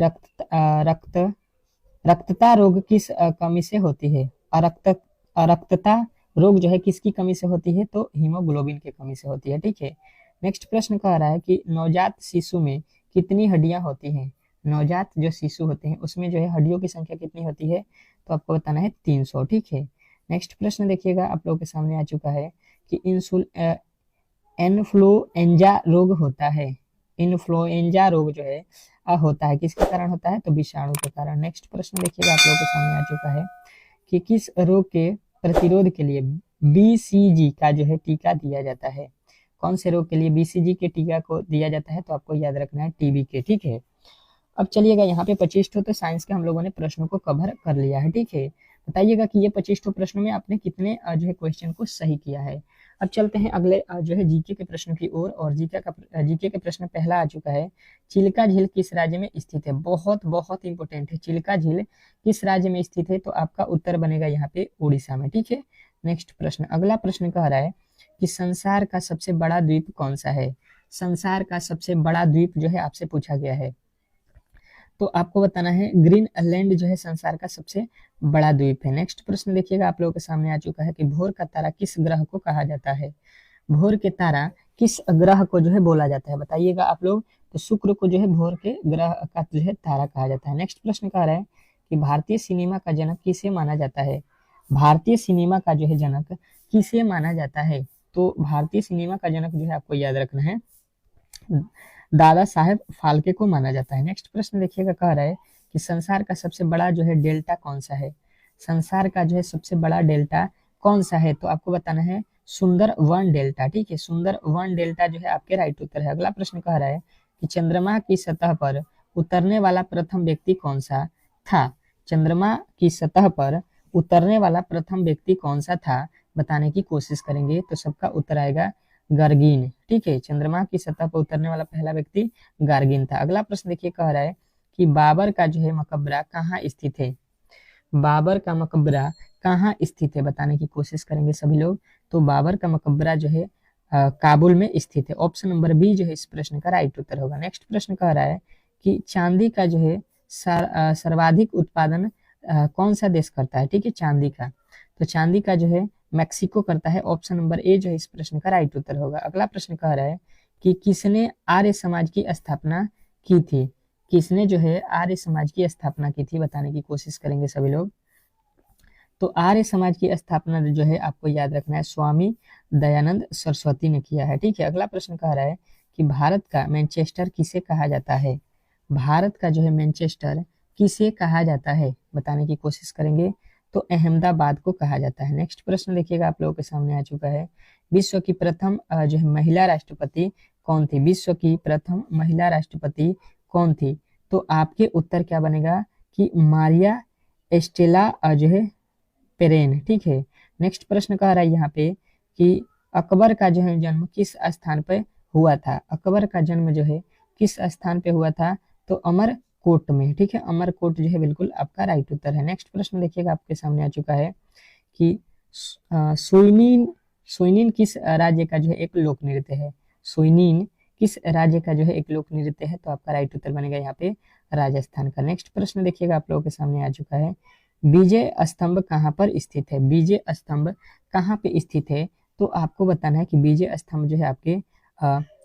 रक्तता रोग किस कमी से होती है? अरक्तता रोग जो है किसकी कमी से होती है? तो हीमोग्लोबिन की कमी से होती है। ठीक है, नेक्स्ट प्रश्न कह रहा है कि नवजात शिशु में कितनी हड्डियां होती हैं? नवजात जो शिशु होते हैं उसमें जो है हड्डियों की संख्या कितनी होती है? तो आपको बताना है 300। ठीक है, नेक्स्ट प्रश्न देखिएगा आप लोगों के सामने आ चुका है कि इन्फ्लुएंजा रोग होता है। इन्फ्लुएंजा रोग जो है होता है किसके कारण होता है? तो विषाणु के कारण। नेक्स्ट प्रश्न देखिएगा आप लोगों के सामने आ चुका है कि किस रोग के प्रतिरोध के लिए BCG का जो है टीका दिया जाता है? कौन से रोग के लिए BCG के टीका को दिया जाता है? तो आपको याद रखना है टीबी के। ठीक है, अब चलिएगा यहाँ पे 25 तो साइंस के हम लोगों ने प्रश्नों को कवर कर लिया है। ठीक है, बताइएगा कि ये 25 प्रश्नों में आपने कितने जो है क्वेश्चन को सही किया है। अब चलते हैं अगले जो है जीके के प्रश्न की ओर। और जीके के प्रश्न पहला आ चुका है, चिल्का झील किस राज्य में स्थित है? बहुत बहुत इंपॉर्टेंट है। चिल्का झील किस राज्य में स्थित है? तो आपका उत्तर बनेगा यहाँ पे उड़ीसा में। ठीक है, नेक्स्ट प्रश्न, अगला प्रश्न कह रहा है कि संसार का सबसे बड़ा द्वीप कौन सा है? संसार का सबसे बड़ा द्वीप जो है आपसे पूछा गया है। तो आपको बताना है ग्रीनलैंड जो है संसार का सबसे बड़ा द्वीप है। नेक्स्ट प्रश्न देखिएगा आप लोगों के सामने आ चुका है कि भोर का तारा किस ग्रह को कहा जाता है? भोर के तारा किस ग्रह को जो है बोला जाता है? बताइएगा आप लोग। तो शुक्र को जो है भोर के ग्रह का जो है तारा कहा जाता है। नेक्स्ट प्रश्न कह रहा है कि भारतीय सिनेमा का जनक किसे माना जाता है? भारतीय सिनेमा का जो है जनक किसे माना जाता है? तो भारतीय सिनेमा का जनक जो है आपको याद रखना है दादा साहेब फाल्के को माना जाता है। नेक्स्ट प्रश्न देखिएगा कह रहा है कि संसार का सबसे बड़ा जो है डेल्टा कौन सा है, संसार का जो है सबसे बड़ा डेल्टा कौन सा है, तो आपको बताना है सुंदरवन डेल्टा। ठीक है, सुंदरवन डेल्टा जो है आपके राइट उत्तर है। अगला प्रश्न कह रहा है कि चंद्रमा की सतह पर उतरने वाला प्रथम व्यक्ति कौन सा था, चंद्रमा की सतह पर उतरने वाला प्रथम व्यक्ति कौन सा था, बताने की कोशिश करेंगे तो सबका उत्तर आएगा गार्गिन। ठीक है, चंद्रमा की सतह पर उतरने वाला पहला व्यक्ति गार्गिन था। अगला प्रश्न देखिए, कह रहा है कि बाबर का जो है मकबरा कहाँ स्थित है, बाबर का मकबरा कहाँ स्थित है, बताने की कोशिश करेंगे सभी लोग। तो बाबर का मकबरा जो है काबुल में स्थित है। ऑप्शन नंबर बी जो है इस प्रश्न का राइट उत्तर होगा। नेक्स्ट प्रश्न कह रहा है कि चांदी का जो है सर्वाधिक उत्पादन कौन सा देश करता है। ठीक है, चांदी का, तो चांदी का जो है मैक्सिको करता है। ऑप्शन नंबर ए जो है इस प्रश्न का राइट उत्तर होगा। अगला प्रश्न कह रहा है कि किसने आर्य समाज की स्थापना की थी, किसने जो है आर्य समाज की स्थापना की थी, बताने की कोशिश करेंगे सभी लोग। तो आर्य समाज की स्थापना जो है आपको याद रखना है स्वामी दयानंद सरस्वती ने किया है। ठीक है, अगला प्रश्न कह रहा है कि भारत का मैनचेस्टर किसे कहा जाता है, भारत का जो है मैनचेस्टर किसे कहा जाता है, बताने की कोशिश करेंगे तो अहमदाबाद को कहा जाता है। नेक्स्ट प्रश्न देखिएगा आप लोगों के सामने आ चुका है, विश्व की प्रथम जो है महिला राष्ट्रपति कौन थी, विश्व की प्रथम महिला राष्ट्रपति कौन थी, तो आपके उत्तर क्या बनेगा कि मारिया एस्टेला जो है पेरेन। ठीक है, नेक्स्ट प्रश्न कह रहा है यहाँ पे कि अकबर का जो है जन्म किस स्थान पे हुआ था, अकबर का जन्म जो है किस स्थान पे हुआ था, तो अमरकोट में। ठीक है, अमरकोट जो है बिल्कुल आपका राइट उत्तर है। नेक्स्ट प्रश्न देखिएगा आपके सामने आ चुका है कि सोइनिन सोइनिन किस राज्य का जो है एक लोक नृत्य है, सोइनिन किस राज्य का जो है एक लोक नृत्य है, तो आपका राइट उत्तर बनेगा यहाँ पे राजस्थान का। नेक्स्ट प्रश्न देखिएगा आप लोगों के सामने आ चुका है, विजय स्तंभ कहाँ पर स्थित है, विजय स्तंभ कहाँ पे स्थित है, तो आपको बताना है कि विजय स्तंभ जो है आपके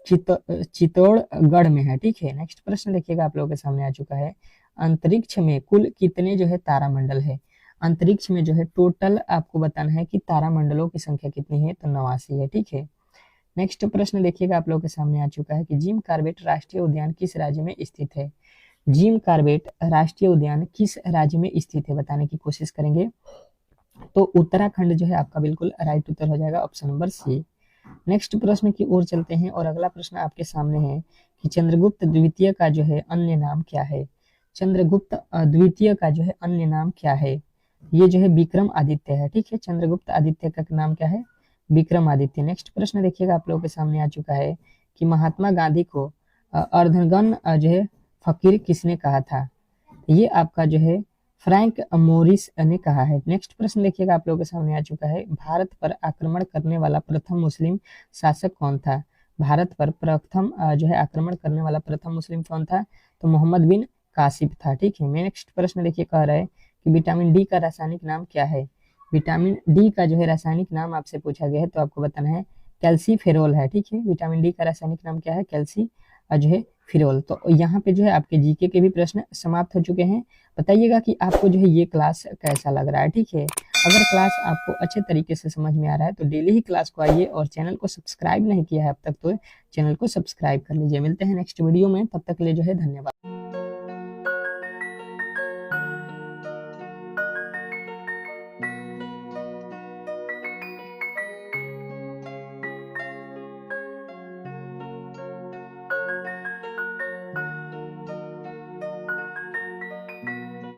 चित्तौड़गढ़ में है। ठीक है, नेक्स्ट प्रश्न देखिएगा आप लोगों के सामने आ चुका है, अंतरिक्ष में कुल कितने जो है तारामंडल है, अंतरिक्ष में जो है टोटल आपको बताना है कि तारामंडलों की संख्या कितनी है, तो 89 है। ठीक है, नेक्स्ट प्रश्न देखिएगा आप लोगों के सामने आ चुका है कि जिम कॉर्बेट राष्ट्रीय उद्यान किस राज्य में स्थित है, जिम कॉर्बेट राष्ट्रीय उद्यान किस राज्य में स्थित है, बताने की कोशिश करेंगे तो उत्तराखंड जो है आपका बिल्कुल राइट उत्तर हो जाएगा, ऑप्शन नंबर सी। नेक्स्ट प्रश्न की ओर चलते हैं और अगला प्रश्न आपके सामने है कि चंद्रगुप्त द्वितीय का जो है अन्य नाम क्या है, चंद्रगुप्त द्वितीय का जो है अन्य नाम क्या है, ये जो है विक्रम आदित्य है। ठीक है, चंद्रगुप्त आदित्य का नाम क्या है, विक्रम आदित्य। नेक्स्ट प्रश्न देखिएगा आप लोगों के सामने आ चुका है कि महात्मा गांधी को अर्धगन जो है फकीर किसने कहा था, ये आपका जो है फ्रैंक मोरिस ने कहा है। नेक्स्ट प्रश्न देखिएगा आप लोगों के सामने आ चुका है, भारत पर आक्रमण करने वाला प्रथम मुस्लिम शासक कौन था, भारत पर प्रथम जो है आक्रमण करने वाला प्रथम मुस्लिम कौन था, तो मोहम्मद बिन कासिफ था। ठीक है, नेक्स्ट प्रश्न देखिए कह रहा है कि विटामिन डी का रासायनिक नाम क्या है, विटामिन डी का जो है रासायनिक नाम आपसे पूछा गया है, तो आपको बताना है कैल्सीफेरोल है। ठीक है, विटामिन डी का रासायनिक नाम क्या है, कैल्सी जो है फिरोल। तो यहाँ पे जो है आपके जीके के भी प्रश्न समाप्त हो चुके हैं। बताइएगा कि आपको जो है ये क्लास कैसा लग रहा है। ठीक है, अगर क्लास आपको अच्छे तरीके से समझ में आ रहा है तो डेली ही क्लास को आइए, और चैनल को सब्सक्राइब नहीं किया है अब तक तो चैनल को सब्सक्राइब कर लीजिए। मिलते हैं नेक्स्ट वीडियो में, तब तक के लिए जो है धन्यवाद।